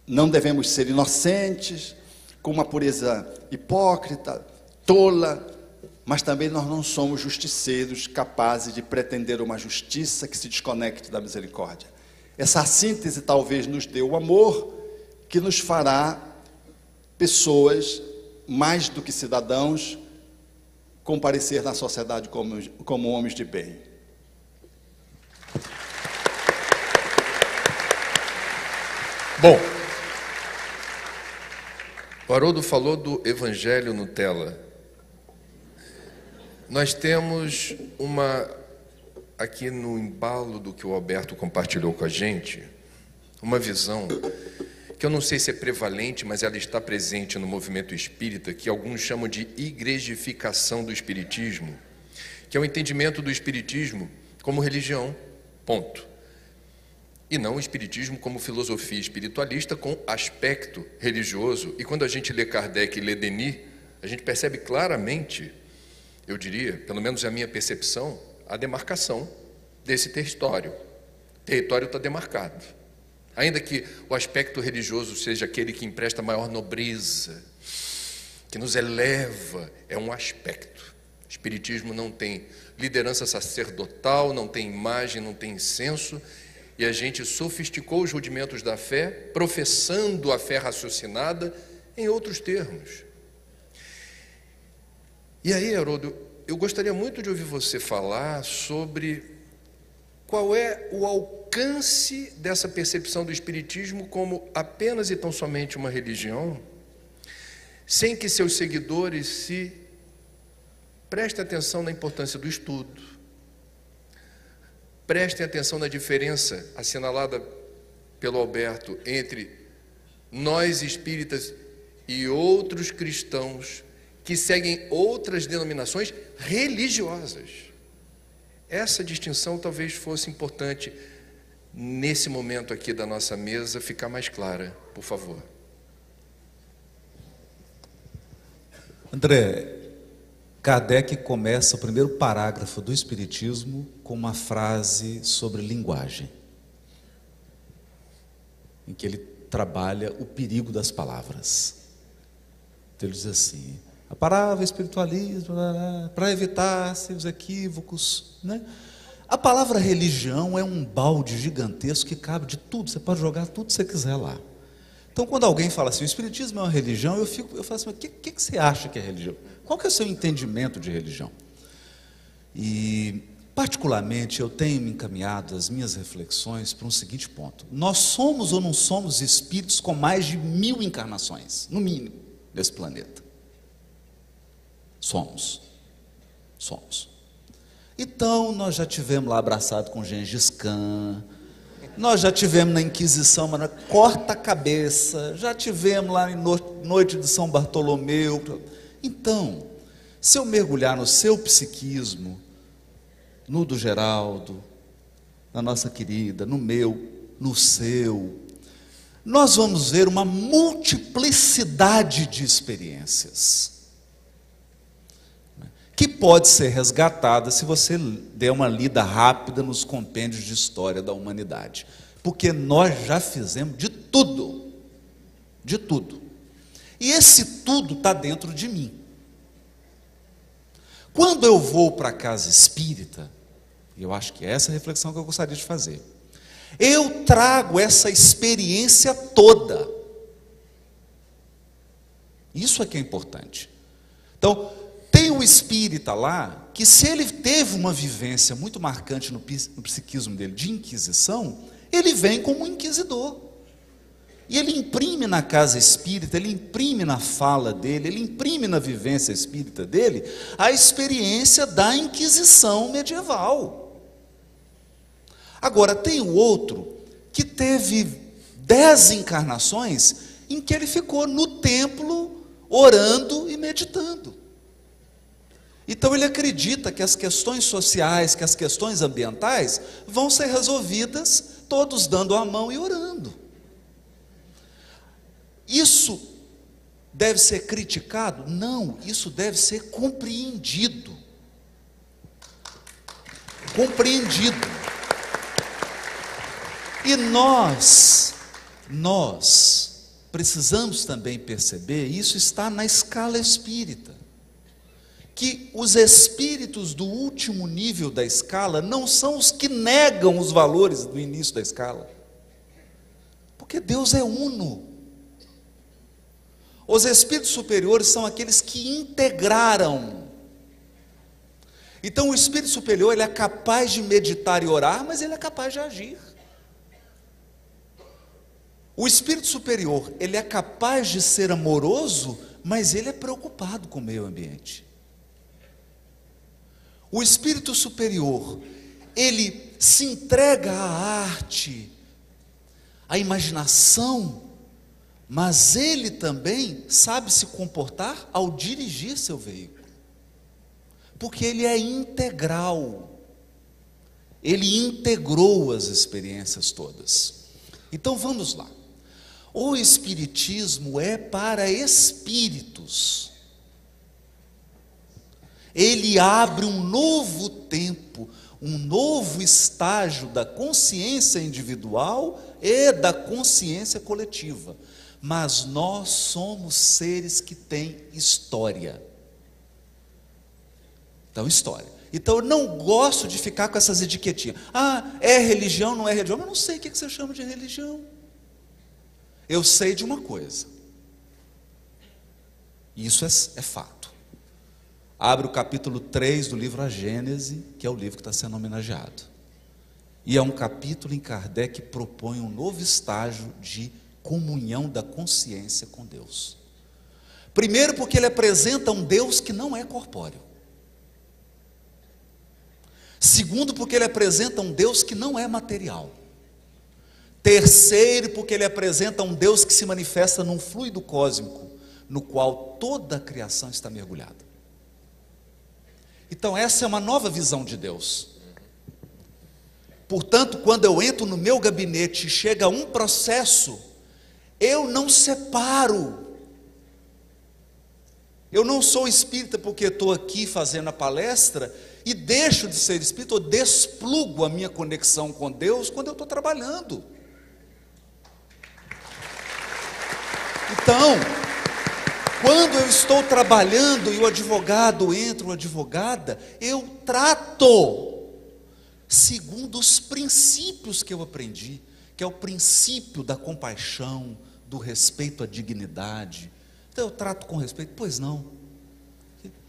D: não devemos ser inocentes, com uma pureza hipócrita, tola, mas também nós não somos justiceiros capazes de pretender uma justiça que se desconecte da misericórdia. Essa síntese talvez nos dê o amor que nos fará pessoas, mais do que cidadãos, comparecer na sociedade como homens de bem.
C: Bom, o Haroldo falou do Evangelho Nutella. Nós temos aqui no embalo do que o Alberto compartilhou com a gente, uma visão que eu não sei se é prevalente, mas ela está presente no movimento espírita, que alguns chamam de igrejificação do espiritismo, que é o entendimento do espiritismo como religião, ponto. E não o espiritismo como filosofia espiritualista com aspecto religioso. E quando a gente lê Kardec e lê Denis, a gente percebe claramente, eu diria, pelo menos é a minha percepção, a demarcação desse território. O território está demarcado. Ainda que o aspecto religioso seja aquele que empresta maior nobreza, que nos eleva, é um aspecto. O espiritismo não tem liderança sacerdotal, não tem imagem, não tem incenso, e a gente sofisticou os rudimentos da fé, professando a fé raciocinada em outros termos. E aí, Haroldo, eu gostaria muito de ouvir você falar sobre qual é o alcance dessa percepção do espiritismo como apenas e tão somente uma religião, sem que seus seguidores se prestem atenção na importância do estudo, prestem atenção na diferença assinalada pelo Alberto entre nós espíritas e outros cristãos que seguem outras denominações religiosas. Essa distinção talvez fosse importante nesse momento aqui da nossa mesa ficar mais clara, por favor.
E: André, Kardec começa o primeiro parágrafo do Espiritismo com uma frase sobre linguagem, em que ele trabalha o perigo das palavras. Então ele diz assim: a palavra espiritualismo, para evitar seus equívocos, né? A palavra religião é um balde gigantesco que cabe de tudo, você pode jogar tudo que você quiser lá. Então, quando alguém fala assim, o espiritismo é uma religião, eu falo assim, o que você acha que é religião? Qual que é o seu entendimento de religião? E, particularmente, eu tenho me encaminhado as minhas reflexões para um seguinte ponto: nós somos ou não somos espíritos com mais de 1000 encarnações, no mínimo, desse planeta? Somos. Então, nós já tivemos lá abraçado com Gengis Khan, nós já tivemos na Inquisição, mas corta a cabeça, já tivemos lá em Noite de São Bartolomeu. Então, se eu mergulhar no seu psiquismo, no do Geraldo, na nossa querida, no meu, no seu, nós vamos ver uma multiplicidade de experiências que pode ser resgatada se você der uma lida rápida nos compêndios de história da humanidade, porque nós já fizemos de tudo, e esse tudo está dentro de mim. Quando eu vou para a casa espírita, e eu acho que é essa a reflexão que eu gostaria de fazer, eu trago essa experiência toda. Isso é que é importante. Então, tem um espírita lá, que se ele teve uma vivência muito marcante no psiquismo dele, de inquisição, ele vem como um inquisidor. E ele imprime na casa espírita, ele imprime na fala dele, ele imprime na vivência espírita dele, a experiência da inquisição medieval. Agora, tem o outro, que teve 10 encarnações, em que ele ficou no templo, orando e meditando. Então ele acredita que as questões sociais, que as questões ambientais vão ser resolvidas todos dando a mão e orando. Isso deve ser criticado? Não, isso deve ser compreendido. E nós precisamos também perceber, isso está na escala espírita, que os espíritos do último nível da escala não são os que negam os valores do início da escala, porque Deus é uno. Os espíritos superiores são aqueles que integraram. Então o espírito superior, ele é capaz de meditar e orar, mas ele é capaz de agir. O espírito superior, ele é capaz de ser amoroso, mas ele é preocupado com o meio ambiente. O espírito superior, ele se entrega à arte, à imaginação, mas ele também sabe se comportar ao dirigir seu veículo, porque ele é integral, ele integrou as experiências todas. Então vamos lá. O espiritismo é para espíritos. Ele abre um novo tempo, um novo estágio da consciência individual e da consciência coletiva. Mas nós somos seres que têm história. Então, história. Então, eu não gosto de ficar com essas etiquetinhas. Ah, é religião, não é religião. Eu não sei o que você chama de religião. Eu sei de uma coisa. Isso é fato. Abre o capítulo 3 do livro A Gênese, que é o livro que está sendo homenageado. E é um capítulo em Kardec que propõe um novo estágio de comunhão da consciência com Deus. Primeiro, porque ele apresenta um Deus que não é corpóreo. Segundo, porque ele apresenta um Deus que não é material. Terceiro, porque ele apresenta um Deus que se manifesta num fluido cósmico, no qual toda a criação está mergulhada. Então essa é uma nova visão de Deus. Portanto, quando eu entro no meu gabinete e chega um processo, eu não separo. Eu não sou espírita porque estou aqui fazendo a palestra e deixo de ser espírita, ou desplugo a minha conexão com Deus quando eu estou trabalhando. Então, quando eu estou trabalhando e o advogado entra, ou advogada, eu trato segundo os princípios que eu aprendi, que é o princípio da compaixão, do respeito à dignidade. Então eu trato com respeito, pois não,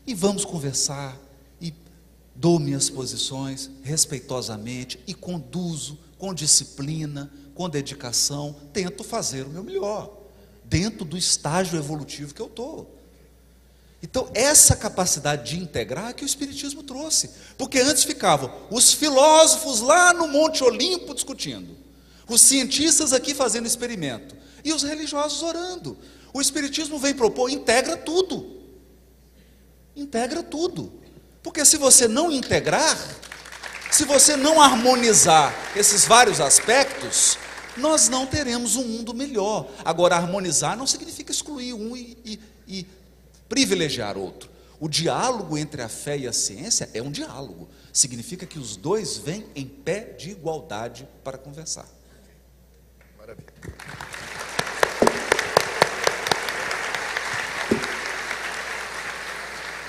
E: e vamos conversar, e dou minhas posições respeitosamente, e conduzo com disciplina, com dedicação, tento fazer o meu melhor, dentro do estágio evolutivo que eu estou. Então essa capacidade de integrar é que o Espiritismo trouxe, porque antes ficavam os filósofos lá no Monte Olimpo discutindo, os cientistas aqui fazendo experimento, e os religiosos orando. O Espiritismo vem propor, integra tudo, porque se você não integrar, se você não harmonizar esses vários aspectos, nós não teremos um mundo melhor. Agora, harmonizar não significa excluir um e privilegiar outro. O diálogo entre a fé e a ciência é um diálogo, significa que os dois vêm em pé de igualdade para conversar.
C: Maravilha.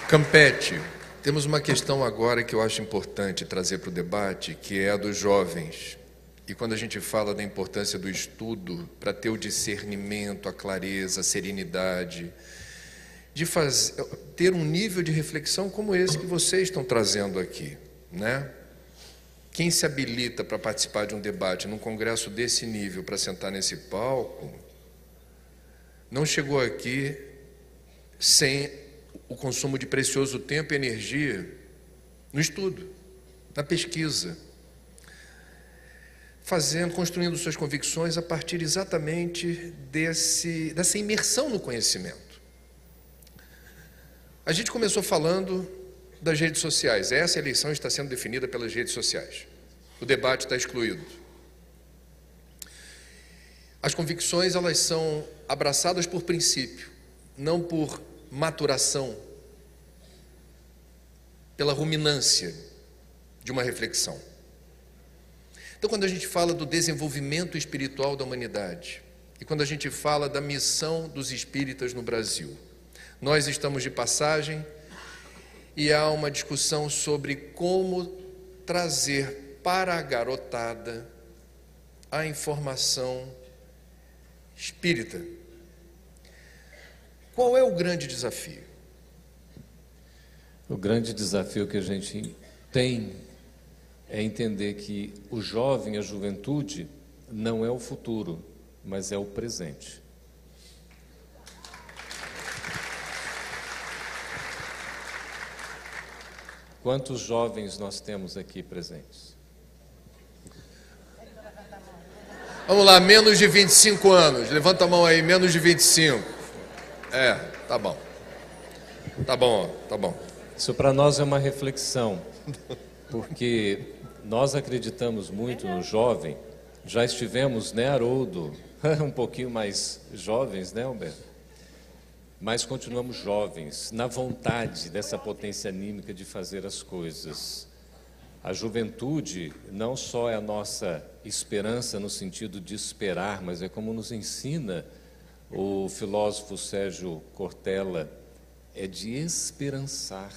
C: Campete, temos uma questão agora que eu acho importante trazer para o debate, que é a dos jovens. E quando a gente fala da importância do estudo para ter o discernimento, a clareza, a serenidade, de ter um nível de reflexão como esse que vocês estão trazendo aqui, né? Quem se habilita para participar de um debate num congresso desse nível, para sentar nesse palco, não chegou aqui sem o consumo de precioso tempo e energia no estudo, na pesquisa, construindo suas convicções a partir exatamente dessa imersão no conhecimento. A gente começou falando das redes sociais. Essa eleição está sendo definida pelas redes sociais. O debate está excluído. As convicções, elas são abraçadas por princípio, não por maturação, pela ruminância de uma reflexão. Então, quando a gente fala do desenvolvimento espiritual da humanidade, e quando a gente fala da missão dos espíritas no Brasil, nós estamos de passagem e há uma discussão sobre como trazer para a garotada a informação espírita. Qual é o grande desafio?
F: O grande desafio que a gente tem é entender que o jovem, a juventude, não é o futuro, mas é o presente. Quantos jovens nós temos aqui presentes?
C: Vamos lá, menos de 25 anos. Levanta a mão aí, menos de 25. Tá bom. Tá bom, tá bom.
F: Isso para nós é uma reflexão, porque nós acreditamos muito no jovem. Já estivemos, né, Haroldo, um pouquinho mais jovens, né, Humberto? Mas continuamos jovens, na vontade dessa potência anímica de fazer as coisas. A juventude não só é a nossa esperança no sentido de esperar, mas é como nos ensina o filósofo Sérgio Cortella, é de esperançar.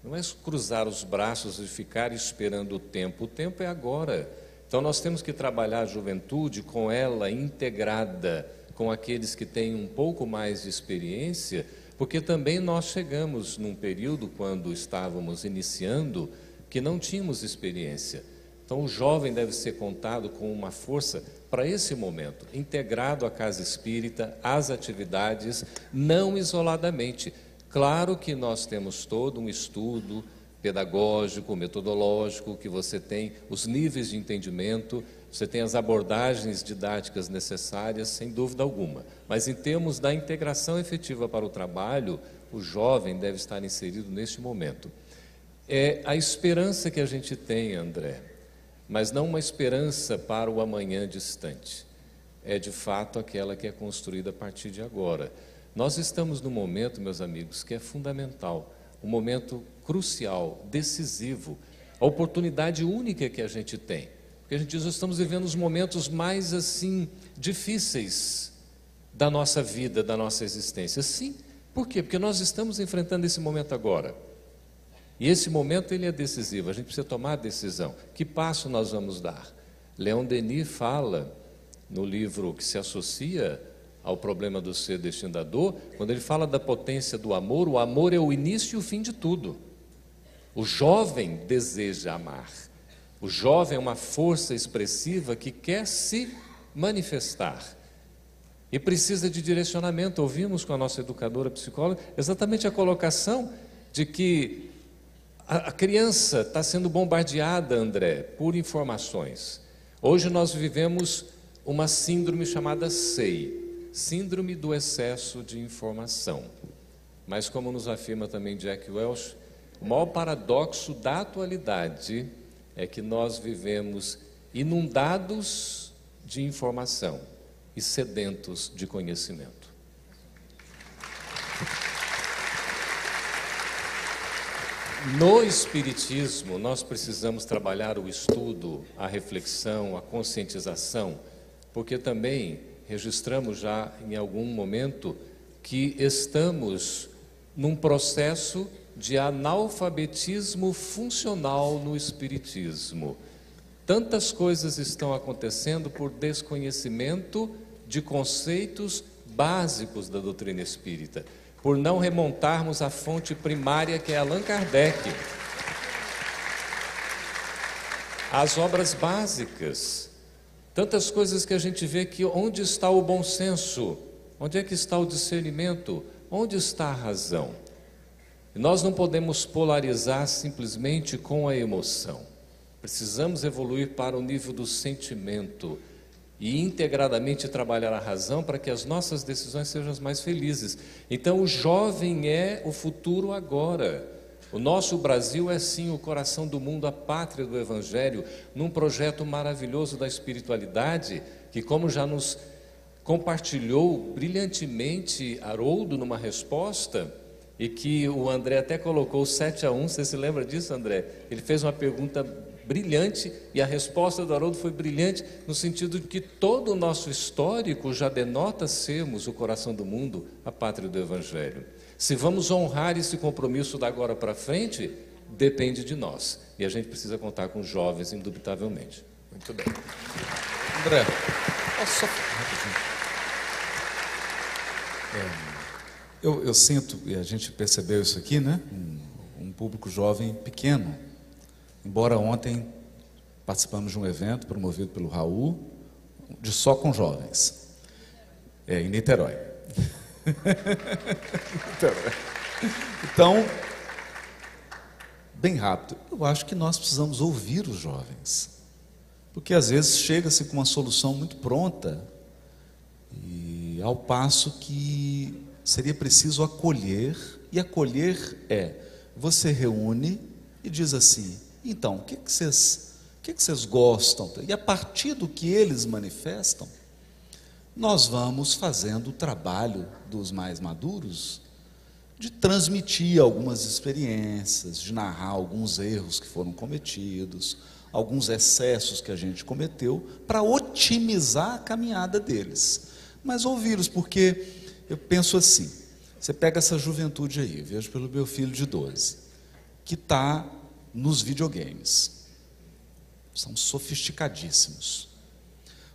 F: Não é cruzar os braços e ficar esperando o tempo é agora. Então nós temos que trabalhar a juventude com ela integrada com aqueles que têm um pouco mais de experiência, porque também nós chegamos num período, quando estávamos iniciando, que não tínhamos experiência. Então o jovem deve ser contado com uma força para esse momento, integrado à casa espírita, às atividades, não isoladamente. Claro que nós temos todo um estudo pedagógico, metodológico, que você tem os níveis de entendimento, você tem as abordagens didáticas necessárias, sem dúvida alguma. Mas em termos da integração efetiva para o trabalho, o jovem deve estar inserido neste momento. É a esperança que a gente tem, André, mas não uma esperança para o amanhã distante. É de fato aquela que é construída a partir de agora. Nós estamos num momento, meus amigos, que é fundamental, um momento crucial, decisivo, a oportunidade única que a gente tem. Porque a gente diz, nós estamos vivendo os momentos mais assim difíceis da nossa vida, da nossa existência. Sim, por quê? Porque nós estamos enfrentando esse momento agora. E esse momento ele é decisivo, a gente precisa tomar a decisão. Que passo nós vamos dar? Leon Denis fala, no livro que se associa ao problema do ser destino da dor, quando ele fala da potência do amor, o amor é o início e o fim de tudo. O jovem deseja amar. O jovem é uma força expressiva que quer se manifestar e precisa de direcionamento. Ouvimos com a nossa educadora psicóloga exatamente a colocação de que a criança está sendo bombardeada, André, por informações. Hoje nós vivemos uma síndrome chamada SEI, Síndrome do Excesso de Informação. Mas como nos afirma também Jack Welch, o maior paradoxo da atualidade é que nós vivemos inundados de informação e sedentos de conhecimento. No Espiritismo, nós precisamos trabalhar o estudo, a reflexão, a conscientização, porque também registramos já em algum momento que estamos num processo de analfabetismo funcional no Espiritismo. Tantas coisas estão acontecendo por desconhecimento de conceitos básicos da doutrina espírita, por não remontarmos à fonte primária, que é Allan Kardec. As obras básicas, tantas coisas que a gente vê que onde está o bom senso, onde é que está o discernimento, onde está a razão? Nós não podemos polarizar simplesmente com a emoção. Precisamos evoluir para o nível do sentimento e integradamente trabalhar a razão para que as nossas decisões sejam as mais felizes. Então o jovem é o futuro agora. O nosso Brasil é sim o coração do mundo, a pátria do Evangelho, num projeto maravilhoso da espiritualidade, que como já nos compartilhou brilhantemente Haroldo numa resposta, e que o André até colocou 7-1, você se lembra disso, André? Ele fez uma pergunta brilhante e a resposta do Haroldo foi brilhante no sentido de que todo o nosso histórico já denota sermos o coração do mundo, a pátria do Evangelho. Se vamos honrar esse compromisso da agora para frente, depende de nós. E a gente precisa contar com os jovens, indubitavelmente. Muito bem.
E: André, posso só... Eu sinto, e a gente percebeu isso aqui, né? Um público jovem pequeno. Embora ontem participamos de um evento promovido pelo Raul, de só com jovens, em Niterói. Então, bem rápido. Eu acho que nós precisamos ouvir os jovens, porque às vezes chega-se com uma solução muito pronta, e ao passo que seria preciso acolher, e acolher você reúne e diz assim: então, o que vocês gostam? E a partir do que eles manifestam, nós vamos fazendo o trabalho dos mais maduros de transmitir algumas experiências, de narrar alguns erros que foram cometidos, alguns excessos que a gente cometeu, para otimizar a caminhada deles. Mas ouvi-los, porque eu penso assim, você pega essa juventude aí, vejo pelo meu filho de 12, que está nos videogames, são sofisticadíssimos,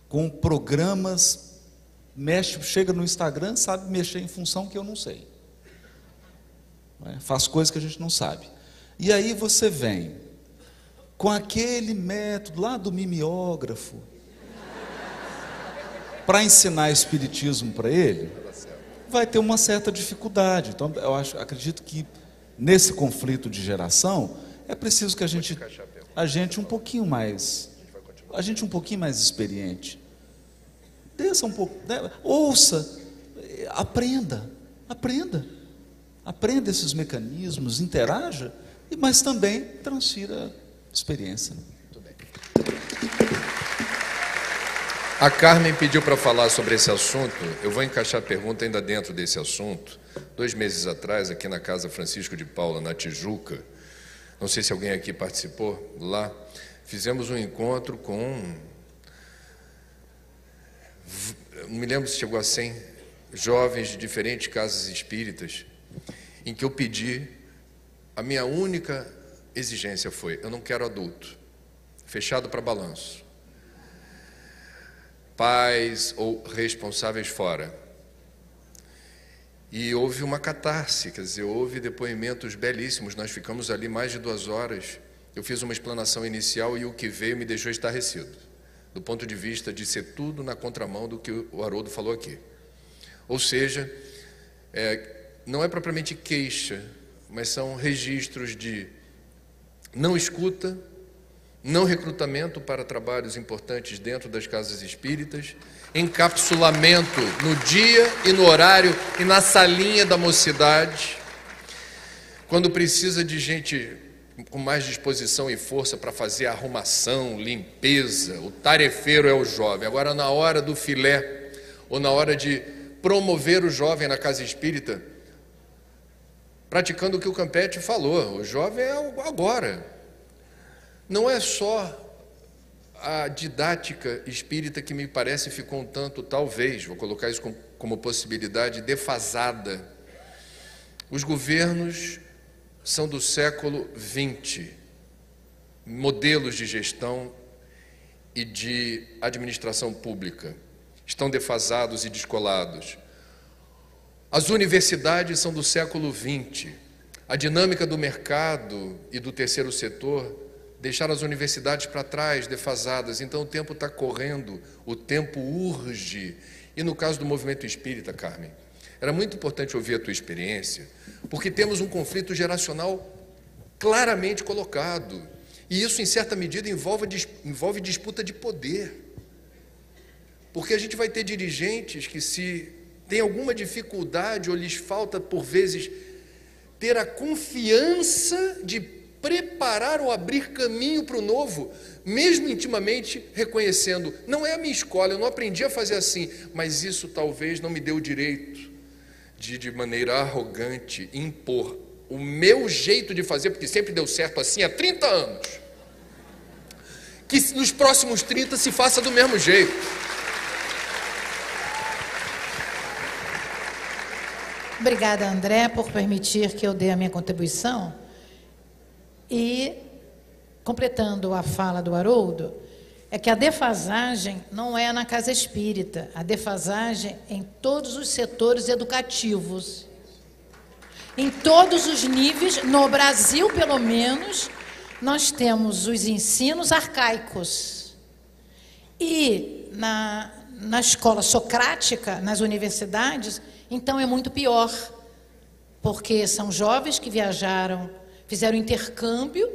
E: com programas, chega no Instagram, sabe mexer em função que eu não sei, faz coisas que a gente não sabe, e aí você vem com aquele método lá do mimeógrafo, para ensinar espiritismo para ele, vai ter uma certa dificuldade. Então, eu acredito que nesse conflito de geração é preciso que a gente um pouquinho mais experiente, desça um pouco, né? Ouça, aprenda esses mecanismos, interaja, mas também transfira experiência. Muito bem.
C: A Carmen pediu para falar sobre esse assunto. Eu vou encaixar a pergunta ainda dentro desse assunto. 2 meses atrás, aqui na Casa Francisco de Paula, na Tijuca, não sei se alguém aqui participou lá, fizemos um encontro com, não me lembro se chegou a 100 jovens de diferentes casas espíritas, em que eu pedi, a minha única exigência foi: eu não quero adulto, fechado para balanço, pais ou responsáveis fora. E houve uma catarse, quer dizer, houve depoimentos belíssimos, nós ficamos ali mais de 2 horas, eu fiz uma explanação inicial e o que veio me deixou estarrecido, do ponto de vista de ser tudo na contramão do que o Haroldo falou aqui. Ou seja, não é propriamente queixa, mas são registros de não escuta, não recrutamento para trabalhos importantes dentro das casas espíritas, encapsulamento no dia e no horário e na salinha da mocidade, quando precisa de gente com mais disposição e força para fazer arrumação, limpeza, o tarefeiro é o jovem. Agora, na hora do filé, ou na hora de promover o jovem na casa espírita, praticando o que o Campetti falou, o jovem é o agora. Não é só a didática espírita que me parece ficou um tanto, talvez, vou colocar isso como possibilidade, defasada. Os governos são do século XX, modelos de gestão e de administração pública estão defasados e descolados. As universidades são do século XX, a dinâmica do mercado e do terceiro setor deixaram as universidades para trás, defasadas. Então o tempo está correndo, o tempo urge. E no caso do movimento espírita, Carmen, era muito importante ouvir a tua experiência, porque temos um conflito geracional claramente colocado. E isso, em certa medida, envolve disputa de poder. Porque a gente vai ter dirigentes que, se tem alguma dificuldade ou lhes falta, por vezes, ter a confiança de preparar ou abrir caminho para o novo, mesmo intimamente reconhecendo, não é a minha escola, eu não aprendi a fazer assim, mas isso talvez não me dê o direito de maneira arrogante, impor o meu jeito de fazer, porque sempre deu certo assim há 30 anos, que nos próximos 30 se faça do mesmo jeito.
G: Obrigada, André, por permitir que eu dê a minha contribuição. E, completando a fala do Haroldo, é que a defasagem não é na casa espírita, a defasagem em todos os setores educativos. Em todos os níveis, no Brasil, pelo menos, nós temos os ensinos arcaicos. E na escola socrática, nas universidades, então é muito pior, porque são jovens que viajaram fizeram intercâmbio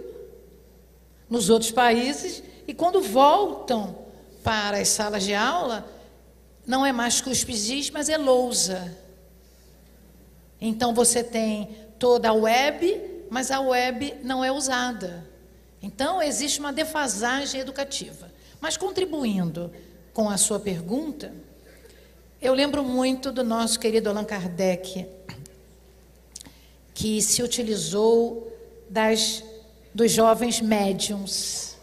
G: nos outros países e quando voltam para as salas de aula, não é mais cuspidis, mas é lousa. Então você tem toda a web, mas a web não é usada. Então existe uma defasagem educativa. Mas contribuindo com a sua pergunta, eu lembro muito do nosso querido Allan Kardec, que se utilizou dos jovens médiuns,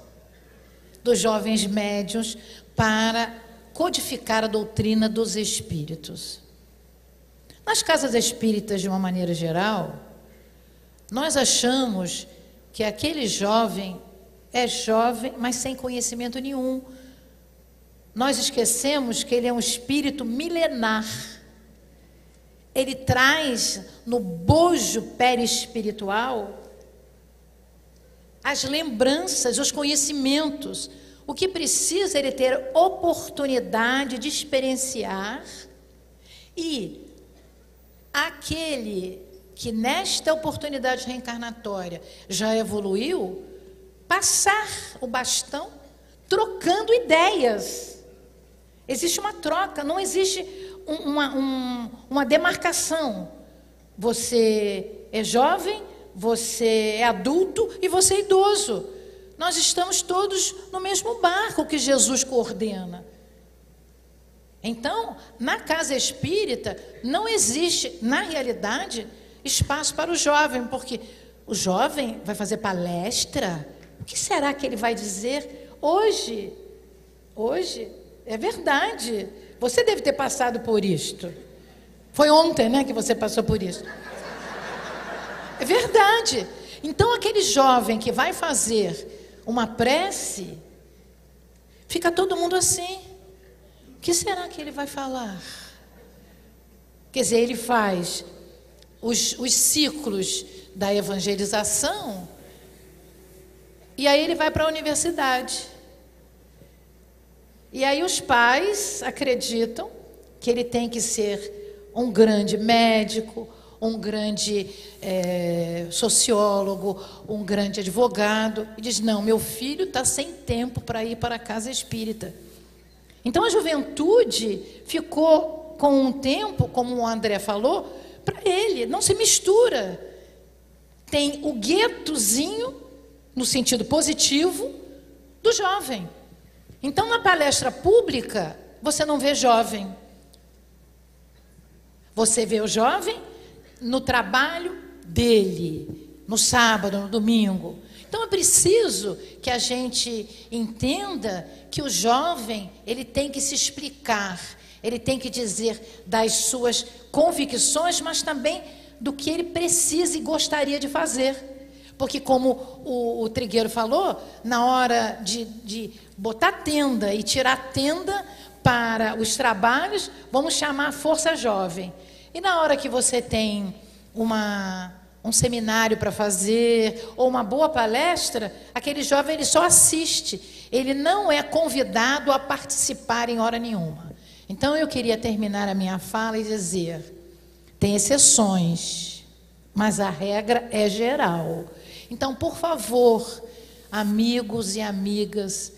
G: para codificar a doutrina dos espíritos. Nas casas espíritas, de uma maneira geral, nós achamos que aquele jovem é jovem, mas sem conhecimento nenhum. Nós esquecemos que ele é um espírito milenar. Ele traz no bojo perispiritual as lembranças, os conhecimentos. O que precisa é ele ter oportunidade de experienciar e aquele que nesta oportunidade reencarnatória já evoluiu, passar o bastão trocando ideias. Existe uma troca, não existe uma demarcação. Você é jovem, você é adulto e você é idoso. Nós estamos todos no mesmo barco que Jesus coordena. Então, na casa espírita, não existe, na realidade, espaço para o jovem, porque o jovem vai fazer palestra. O que será que ele vai dizer hoje? Hoje, é verdade. Você deve ter passado por isto. Foi ontem, né, que você passou por isso. É verdade. Então, aquele jovem que vai fazer uma prece, fica todo mundo assim. O que será que ele vai falar? Quer dizer, ele faz os ciclos da evangelização e aí ele vai para a universidade. E aí os pais acreditam que ele tem que ser um grande médico, um grande sociólogo, um grande advogado, e diz, não, meu filho está sem tempo para ir para a casa espírita. Então a juventude ficou com um tempo, como o André falou, para ele, não se mistura. Tem o guetozinho, no sentido positivo, do jovem. Então na palestra pública, você não vê jovem. Você vê o jovem no trabalho dele, no sábado, no domingo. Então é preciso que a gente entenda que o jovem, ele tem que se explicar, ele tem que dizer das suas convicções, mas também do que ele precisa e gostaria de fazer. Porque como o Trigueiro falou, na hora de botar tenda e tirar tenda para os trabalhos, vamos chamar a força jovem. E na hora que você tem um seminário para fazer, ou uma boa palestra, aquele jovem ele só assiste, ele não é convidado a participar em hora nenhuma. Então eu queria terminar a minha fala e dizer, tem exceções, mas a regra é geral. Então, por favor, amigos e amigas,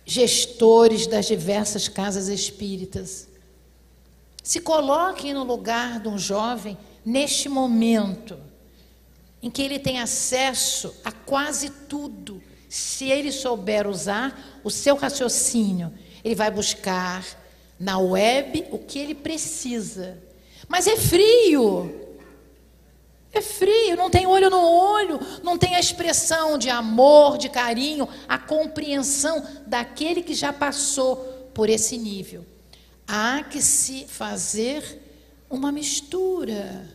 G: gestores das diversas casas espíritas, se coloquem no lugar de um jovem neste momento, em que ele tem acesso a quase tudo. Se ele souber usar o seu raciocínio, ele vai buscar na web o que ele precisa. Mas é frio, não tem olho no olho, não tem a expressão de amor, de carinho, a compreensão daquele que já passou por esse nível. Há que se fazer uma mistura,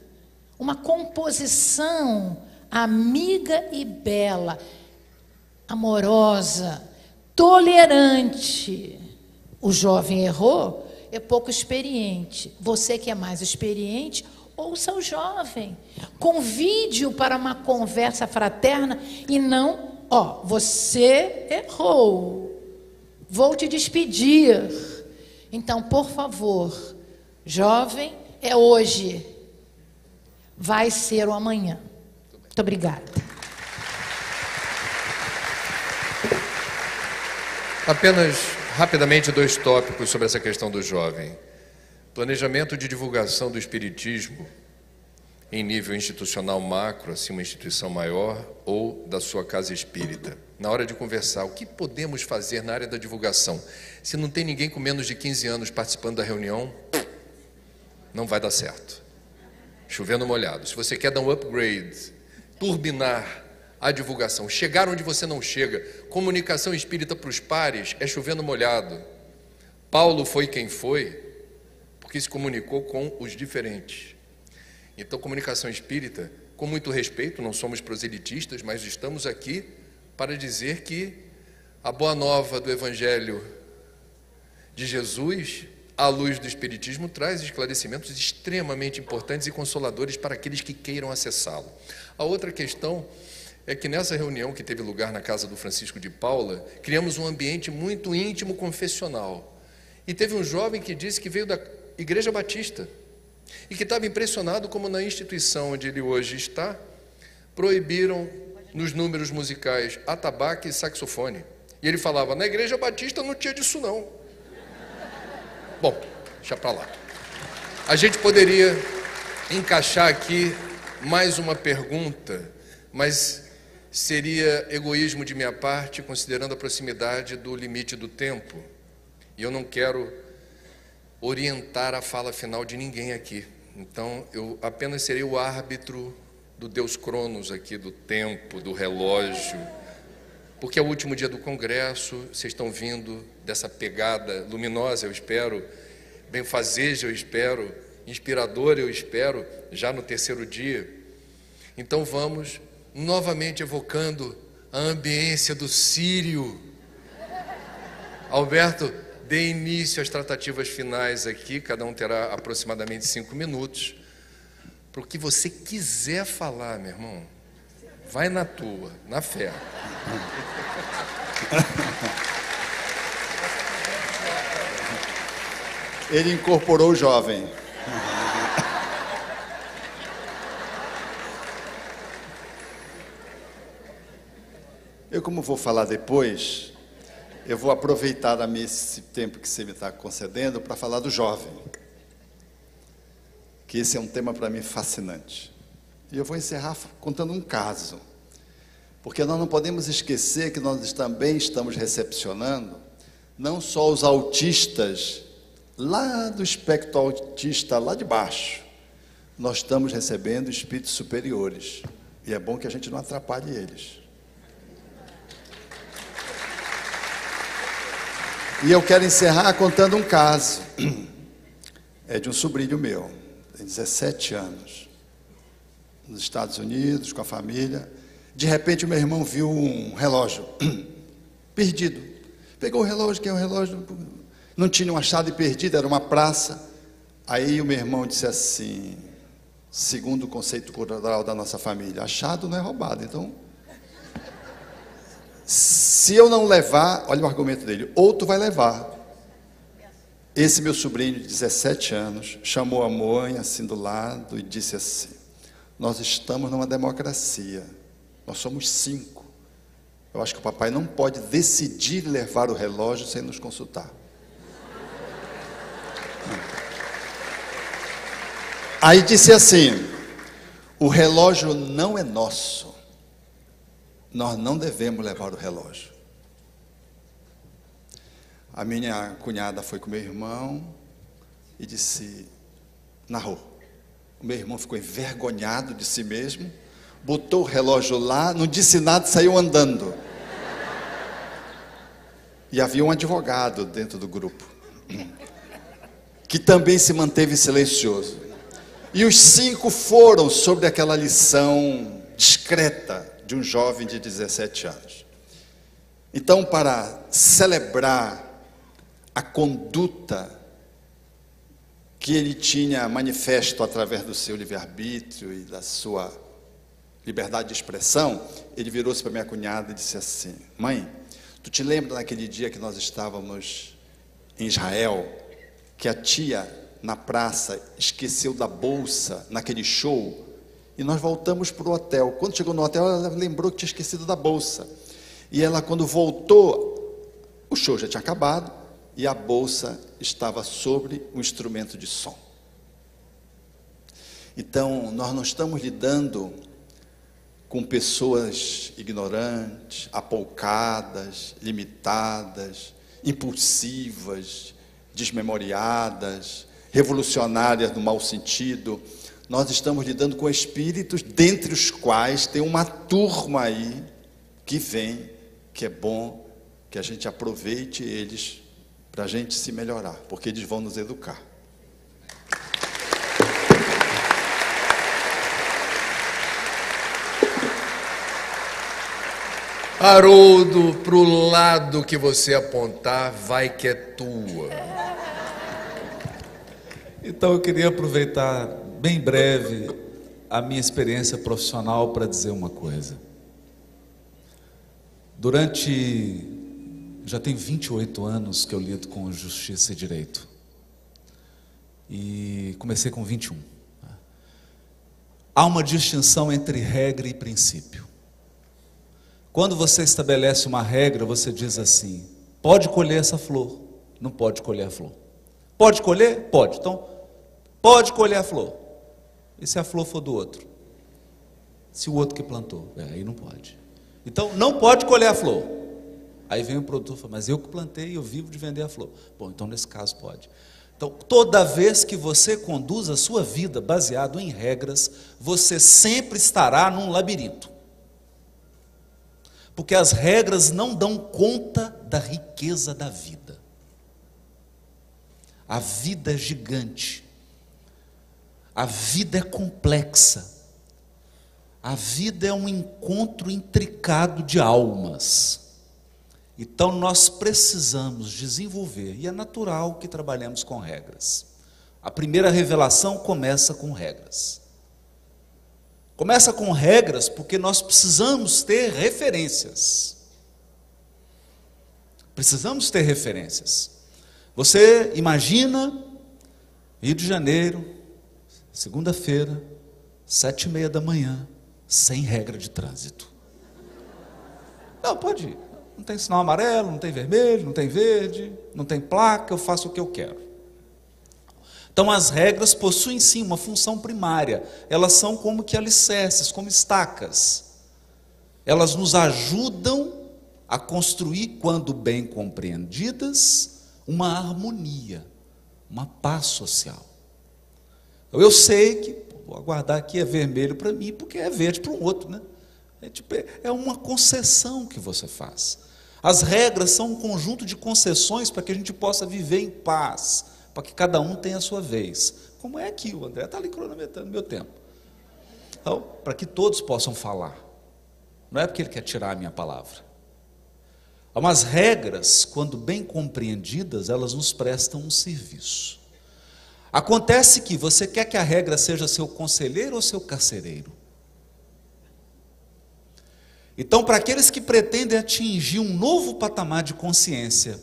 G: uma composição amiga e bela, amorosa, tolerante. O jovem errou, é pouco experiente. Você que é mais experiente, ouça o jovem. Convide-o para uma conversa fraterna e não, você errou, vou te despedir. Então, por favor, jovem, é hoje, vai ser o amanhã. Muito obrigada.
C: Apenas rapidamente 2 tópicos sobre essa questão do jovem. Planejamento de divulgação do espiritismo em nível institucional macro, assim uma instituição maior, ou da sua casa espírita. Na hora de conversar, o que podemos fazer na área da divulgação? Se não tem ninguém com menos de 15 anos participando da reunião, não vai dar certo. Chovendo molhado. Se você quer dar um upgrade, turbinar a divulgação, chegar onde você não chega, comunicação espírita para os pares, é chovendo molhado. Paulo foi quem foi, porque se comunicou com os diferentes. Então, comunicação espírita, com muito respeito, não somos proselitistas, mas estamos aqui para dizer que a boa nova do Evangelho de Jesus, à luz do Espiritismo, traz esclarecimentos extremamente importantes e consoladores para aqueles que queiram acessá-lo. A outra questão é que nessa reunião que teve lugar na casa do Francisco de Paula, criamos um ambiente muito íntimo confessional. E teve um jovem que disse que veio da Igreja Batista e que estava impressionado como na instituição onde ele hoje está, proibiram nos números musicais atabaque e saxofone. E ele falava, na Igreja Batista não tinha disso não. Bom, deixa para lá. A gente poderia encaixar aqui mais uma pergunta, mas seria egoísmo de minha parte, considerando a proximidade do limite do tempo. E eu não quero orientar a fala final de ninguém aqui. Então, eu apenas serei o árbitro do Deus Cronos aqui, do tempo, do relógio, porque é o último dia do Congresso, vocês estão vindo dessa pegada luminosa, eu espero, benfazeja, eu espero, inspiradora, eu espero, já no 3º dia. Então vamos novamente evocando a ambiência do Sírio. Alberto, dê início às tratativas finais aqui, cada um terá aproximadamente 5 minutos, para o que você quiser falar, meu irmão. Vai na tua, na fé.
D: Ele incorporou o jovem. Eu, como vou falar depois, eu vou aproveitar esse tempo que você me está concedendo para falar do jovem, que esse é um tema para mim fascinante. E eu vou encerrar contando um caso, porque nós não podemos esquecer que nós também estamos recepcionando não só os autistas lá do espectro autista, lá de baixo, nós estamos recebendo espíritos superiores, e é bom que a gente não atrapalhe eles. E eu quero encerrar contando um caso, é de um sobrinho meu, tem 17 anos, nos Estados Unidos, com a família. De repente o meu irmão viu um relógio perdido, pegou o relógio, que é o relógio, não tinham achado e perdido, era uma praça. Aí o meu irmão disse assim, segundo o conceito cultural da nossa família, achado não é roubado, então se eu não levar, olha o argumento dele, outro vai levar. Esse meu sobrinho de 17 anos chamou a mãe assim do lado e disse assim, nós estamos numa democracia, nós somos 5, eu acho que o papai não pode decidir levar o relógio sem nos consultar. Aí disse assim, o relógio não é nosso, nós não devemos levar o relógio. A minha cunhada foi com meu irmão e disse, narrou. O meu irmão ficou envergonhado de si mesmo, botou o relógio lá, não disse nada, saiu andando. E havia um advogado dentro do grupo, que também se manteve silencioso. E os 5 foram sobre aquela lição discreta de um jovem de 17 anos. Então, para celebrar a conduta que ele tinha manifesto através do seu livre-arbítrio e da sua liberdade de expressão, ele virou-se para minha cunhada e disse assim, mãe, tu te lembra daquele dia que nós estávamos em Israel, que a tia na praça esqueceu da bolsa naquele show, e nós voltamos para o hotel. Quando chegou no hotel, ela lembrou que tinha esquecido da bolsa, e ela, quando voltou, O show já tinha acabado e a bolsa estava sobre o instrumento de som. Então, nós não estamos lidando com pessoas ignorantes, apoucadas, limitadas, impulsivas, desmemoriadas, revolucionárias no mau sentido. Nós estamos lidando com espíritos, dentre os quais tem uma turma aí que vem, que é bom que a gente aproveite eles para a gente se melhorar, porque eles vão nos educar.
C: Haroldo, pro lado que você apontar, vai que é tua.
E: Então eu queria aproveitar bem breve a minha experiência profissional para dizer uma coisa. Já tem 28 anos que eu lido com justiça e direito. E comecei com 21. Há uma distinção entre regra e princípio. Quando você estabelece uma regra, você diz assim: pode colher essa flor, não pode colher a flor. Pode colher? Pode. Então, pode colher a flor. E se a flor for do outro? Se o outro que plantou? Aí não pode. Então, não pode colher a flor. Aí vem o produtor e fala: mas eu que plantei, eu vivo de vender a flor. Bom, então nesse caso pode. Então, toda vez que você conduz a sua vida baseado em regras, você sempre estará num labirinto. Porque as regras não dão conta da riqueza da vida. A vida é gigante. A vida é complexa. A vida é um encontro intricado de almas. Então nós precisamos desenvolver, e é natural que trabalhemos com regras. A primeira revelação começa com regras. Começa com regras porque nós precisamos ter referências. Precisamos ter referências. Você imagina Rio de Janeiro, segunda-feira, 7h30 da manhã, sem regra de trânsito. Não, pode ir. Não tem sinal amarelo, não tem vermelho, não tem verde, não tem placa, eu faço o que eu quero. Então as regras possuem sim uma função primária. Elas são como que alicerces, como estacas. Elas nos ajudam a construir, quando bem compreendidas, uma harmonia, uma paz social. Eu sei que, vou aguardar aqui, é vermelho para mim, porque é verde para o outro, né? É uma concessão que você faz. As regras são um conjunto de concessões para que a gente possa viver em paz, para que cada um tenha a sua vez. Como é aqui, o André está ali cronometrando meu tempo. Então, para que todos possam falar. Não é porque ele quer tirar a minha palavra. Mas regras, quando bem compreendidas, elas nos prestam um serviço. Acontece que você quer que a regra seja seu conselheiro ou seu carcereiro? Então, para aqueles que pretendem atingir um novo patamar de consciência,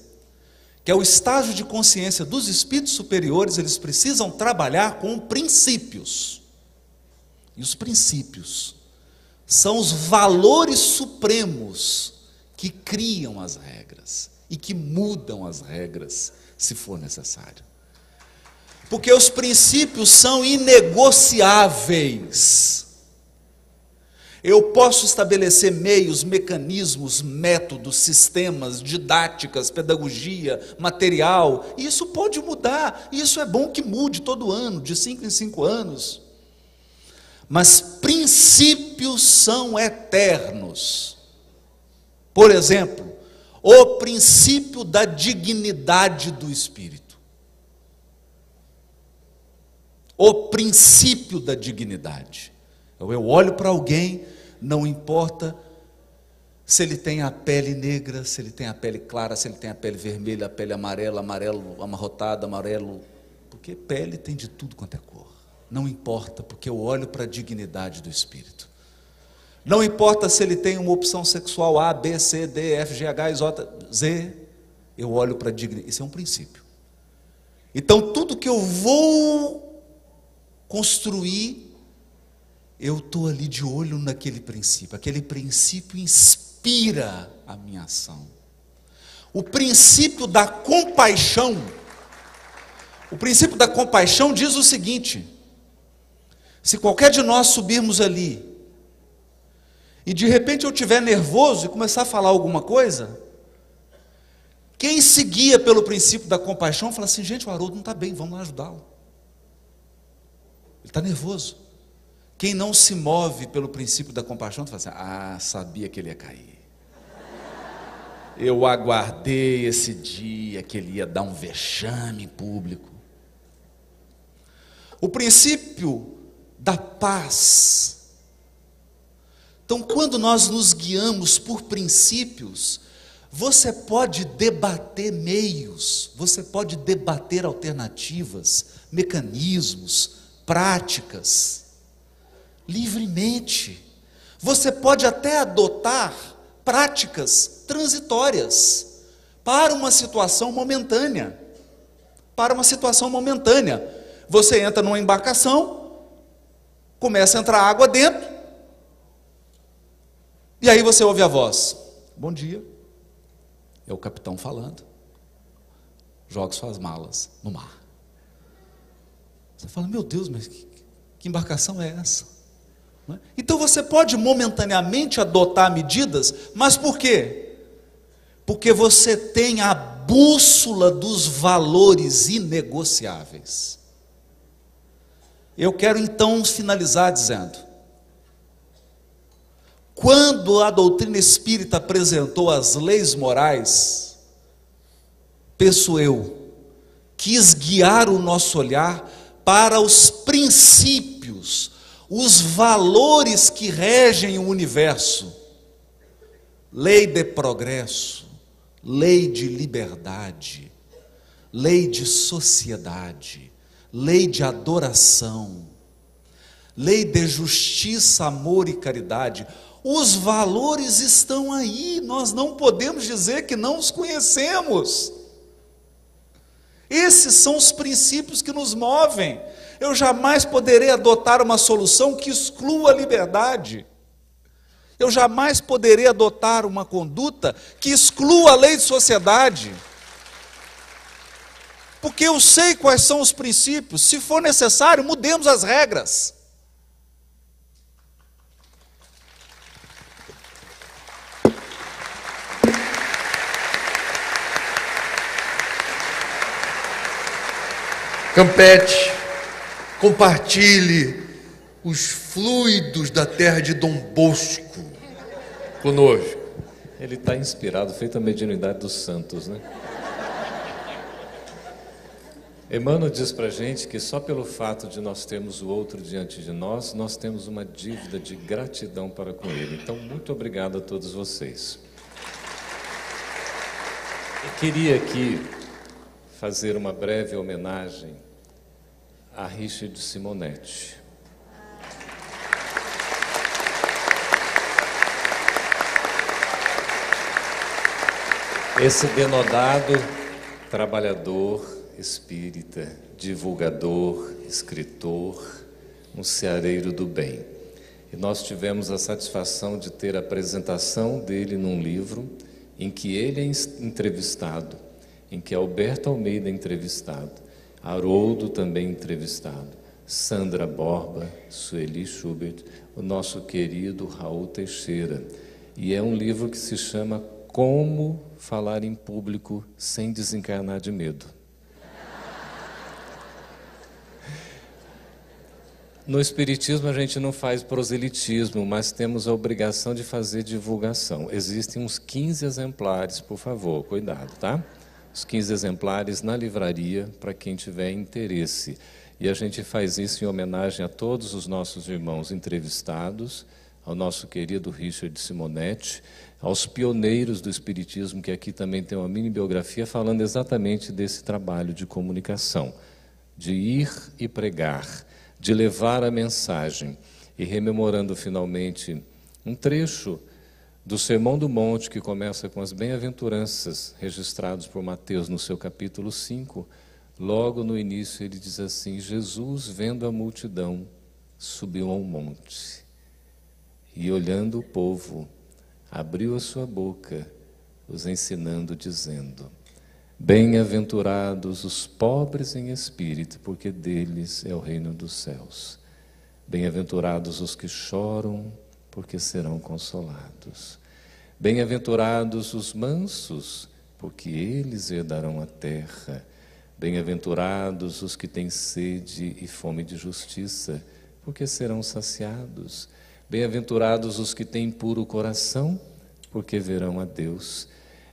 E: que é o estágio de consciência dos espíritos superiores, eles precisam trabalhar com princípios. E os princípios são os valores supremos que criam as regras e que mudam as regras, se for necessário. Porque os princípios são inegociáveis. Eu posso estabelecer meios, mecanismos, métodos, sistemas, didáticas, pedagogia, material. E isso pode mudar. E isso é bom que mude todo ano, de 5 em 5 anos. Mas princípios são eternos. Por exemplo, o princípio da dignidade do espírito. O princípio da dignidade. Eu olho para alguém, não importa se ele tem a pele negra, se ele tem a pele clara, se ele tem a pele vermelha, a pele amarela, amarelo amarrotado, amarelo, porque pele tem de tudo quanto é cor. Não importa, porque eu olho para a dignidade do espírito. Não importa se ele tem uma opção sexual A, B, C, D, F, G, H, I, Z, eu olho para a dignidade. Isso é um princípio. Então, tudo que eu vou construir, eu estou ali de olho naquele princípio. Aquele princípio inspira a minha ação. O princípio da compaixão. O princípio da compaixão diz o seguinte: se qualquer de nós subirmos ali e de repente eu estiver nervoso e começar a falar alguma coisa, quem se guia pelo princípio da compaixão fala assim: gente, o Haroldo não está bem, vamos lá ajudá-lo. Ele está nervoso. Quem não se move pelo princípio da compaixão fala assim: ah, sabia que ele ia cair. Eu aguardei esse dia que ele ia dar um vexame em público. O princípio da paz. Então, quando nós nos guiamos por princípios, você pode debater meios, você pode debater alternativas, mecanismos, práticas, livremente. Você pode até adotar práticas transitórias para uma situação momentânea. Para uma situação momentânea. Você entra numa embarcação, começa a entrar água dentro, e aí você ouve a voz: bom dia, é o capitão falando, jogue suas malas no mar. Você fala: meu Deus, mas que embarcação é essa? Não é? Então você pode momentaneamente adotar medidas, mas por quê? Porque você tem a bússola dos valores inegociáveis. Eu quero então finalizar dizendo: quando a doutrina espírita apresentou as leis morais, penso eu, quis guiar o nosso olhar para os princípios, os valores que regem o universo. Lei de progresso, lei de liberdade, lei de sociedade, lei de adoração, lei de justiça, amor e caridade. Os valores estão aí, nós não podemos dizer que não os conhecemos. Esses são os princípios que nos movem. Eu jamais poderei adotar uma solução que exclua a liberdade. Eu jamais poderei adotar uma conduta que exclua a lei de sociedade. Porque eu sei quais são os princípios. Se for necessário, mudemos as regras.
H: Campete, compartilhe os fluidos da terra de Dom Bosco conosco.
F: Ele está inspirado, feito a mediunidade dos santos, né? Emmanuel diz para a gente que só pelo fato de nós termos o outro diante de nós, nós temos uma dívida de gratidão para com ele. Então, muito obrigado a todos vocês. Eu queria aqui fazer uma breve homenagem a Richard Simonetti. Esse denodado trabalhador espírita, divulgador, escritor, um ceareiro do bem. E nós tivemos a satisfação de ter a apresentação dele num livro em que ele é entrevistado, em que Alberto Almeida é entrevistado, Haroldo também entrevistado, Sandra Borba, Sueli Schubert, o nosso querido Raul Teixeira. E é um livro que se chama Como Falar em Público Sem Desencarnar de Medo. No Espiritismo a gente não faz proselitismo, mas temos a obrigação de fazer divulgação. Existem uns 15 exemplares, por favor, cuidado, tá? Os 15 exemplares na livraria para quem tiver interesse. E a gente faz isso em homenagem a todos os nossos irmãos entrevistados, ao nosso querido Richard Simonetti, aos pioneiros do Espiritismo, que aqui também tem uma mini biografia falando exatamente desse trabalho de comunicação, de ir e pregar, de levar a mensagem. E rememorando finalmente um trecho do Sermão do Monte, que começa com as bem-aventuranças registrados por Mateus no seu capítulo 5, logo no início ele diz assim: Jesus, vendo a multidão, subiu ao monte e, olhando o povo, abriu a sua boca, os ensinando, dizendo: bem-aventurados os pobres em espírito, porque deles é o reino dos céus. Bem-aventurados os que choram, porque serão consolados. Bem-aventurados os mansos, porque eles herdarão a terra. Bem-aventurados os que têm sede e fome de justiça, porque serão saciados. Bem-aventurados os que têm puro coração, porque verão a Deus.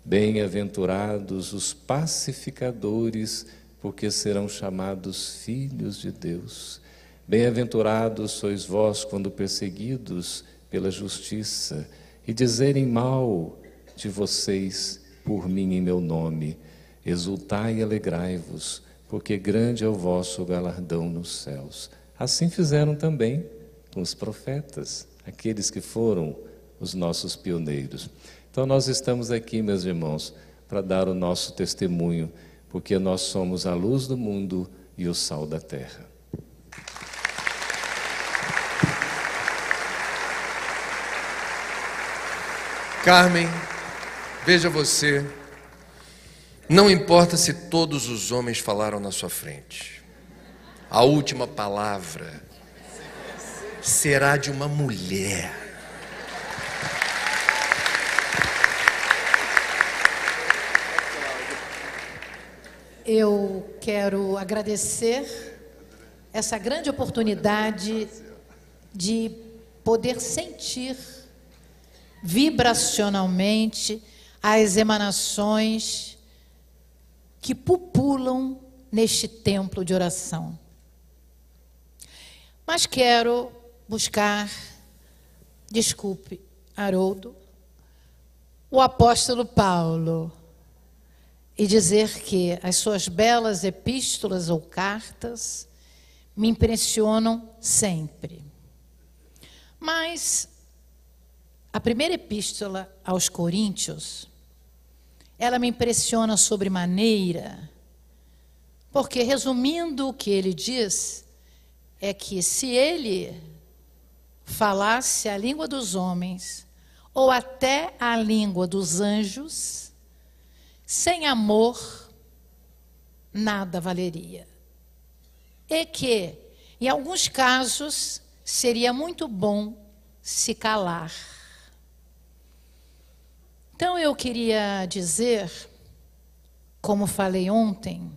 F: Bem-aventurados os pacificadores, porque serão chamados filhos de Deus. Bem-aventurados sois vós quando perseguidos pela justiça e dizerem mal de vocês por mim em meu nome. Exultai e alegrai-vos, porque grande é o vosso galardão nos céus. Assim fizeram também com os profetas, aqueles que foram os nossos pioneiros. Então nós estamos aqui, meus irmãos, para dar o nosso testemunho, porque nós somos a luz do mundo e o sal da terra.
C: Carmen, veja você, não importa se todos os homens falaram na sua frente, a última palavra será de uma mulher.
G: Eu quero agradecer essa grande oportunidade de poder sentir vibracionalmente as emanações que pupulam neste templo de oração. Mas quero buscar, desculpe, Haroldo, o apóstolo Paulo, e dizer que as suas belas epístolas ou cartas me impressionam sempre. Mas a primeira epístola aos Coríntios, ela me impressiona sobremaneira, porque, resumindo o que ele diz, é que se ele falasse a língua dos homens, ou até a língua dos anjos, sem amor, nada valeria. E que, em alguns casos, seria muito bom se calar. Então eu queria dizer, como falei ontem,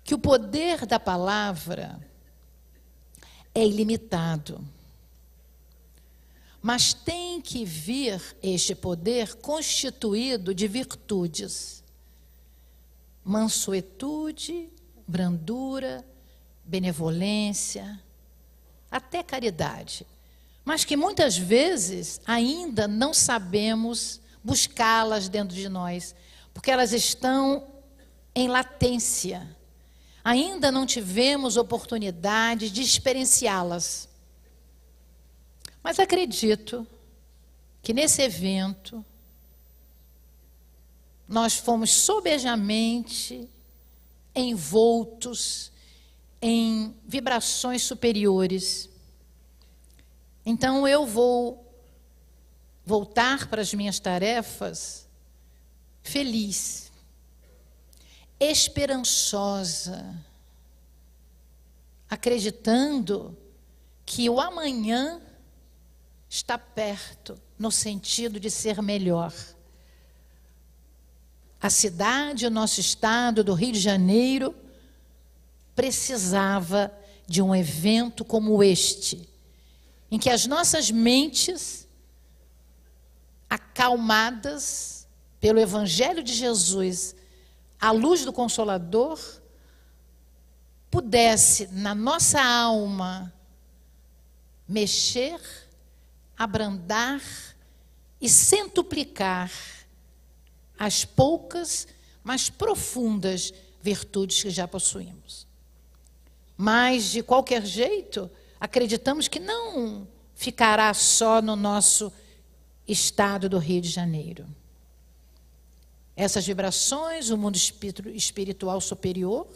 G: que o poder da palavra é ilimitado. Mas tem que vir este poder constituído de virtudes: mansuetude, brandura, benevolência, até caridade. Mas que muitas vezes ainda não sabemos buscá-las dentro de nós, porque elas estão em latência. Ainda não tivemos oportunidade de experienciá-las. Mas acredito que nesse evento nós fomos sobejamente envoltos em vibrações superiores. Então eu vou voltar para as minhas tarefas feliz, esperançosa, acreditando que o amanhã está perto, no sentido de ser melhor. A cidade, o nosso estado do Rio de Janeiro, precisava de um evento como este, em que as nossas mentes, acalmadas pelo Evangelho de Jesus, à luz do Consolador, pudesse, na nossa alma, mexer, abrandar e centuplicar as poucas, mas profundas virtudes que já possuímos. Mas, de qualquer jeito, acreditamos que não ficará só no nosso estado do Rio de Janeiro. Essas vibrações, o mundo espiritual superior,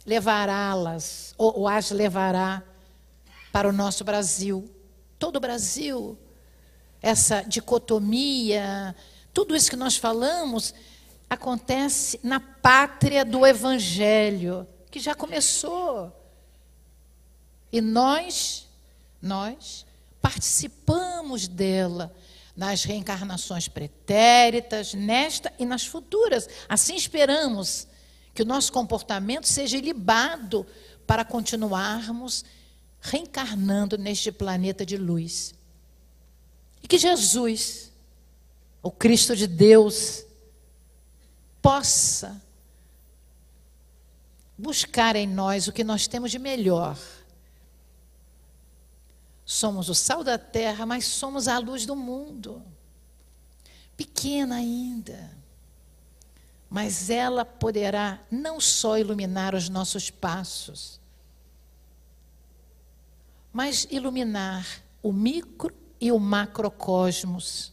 G: levará-las, ou as levará para o nosso Brasil. Todo o Brasil essa dicotomia, tudo isso que nós falamos, acontece na pátria do Evangelho, que já começou. E nós participamos dela nas reencarnações pretéritas, nesta e nas futuras. Assim esperamos que o nosso comportamento seja ilibado para continuarmos reencarnando neste planeta de luz. E que Jesus, o Cristo de Deus, possa buscar em nós o que nós temos de melhor. Somos o sal da terra, mas somos a luz do mundo. Pequena ainda, mas ela poderá não só iluminar os nossos passos, mas iluminar o micro e o macrocosmos,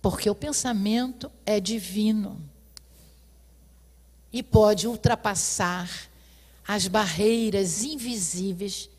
G: porque o pensamento é divino e pode ultrapassar as barreiras invisíveis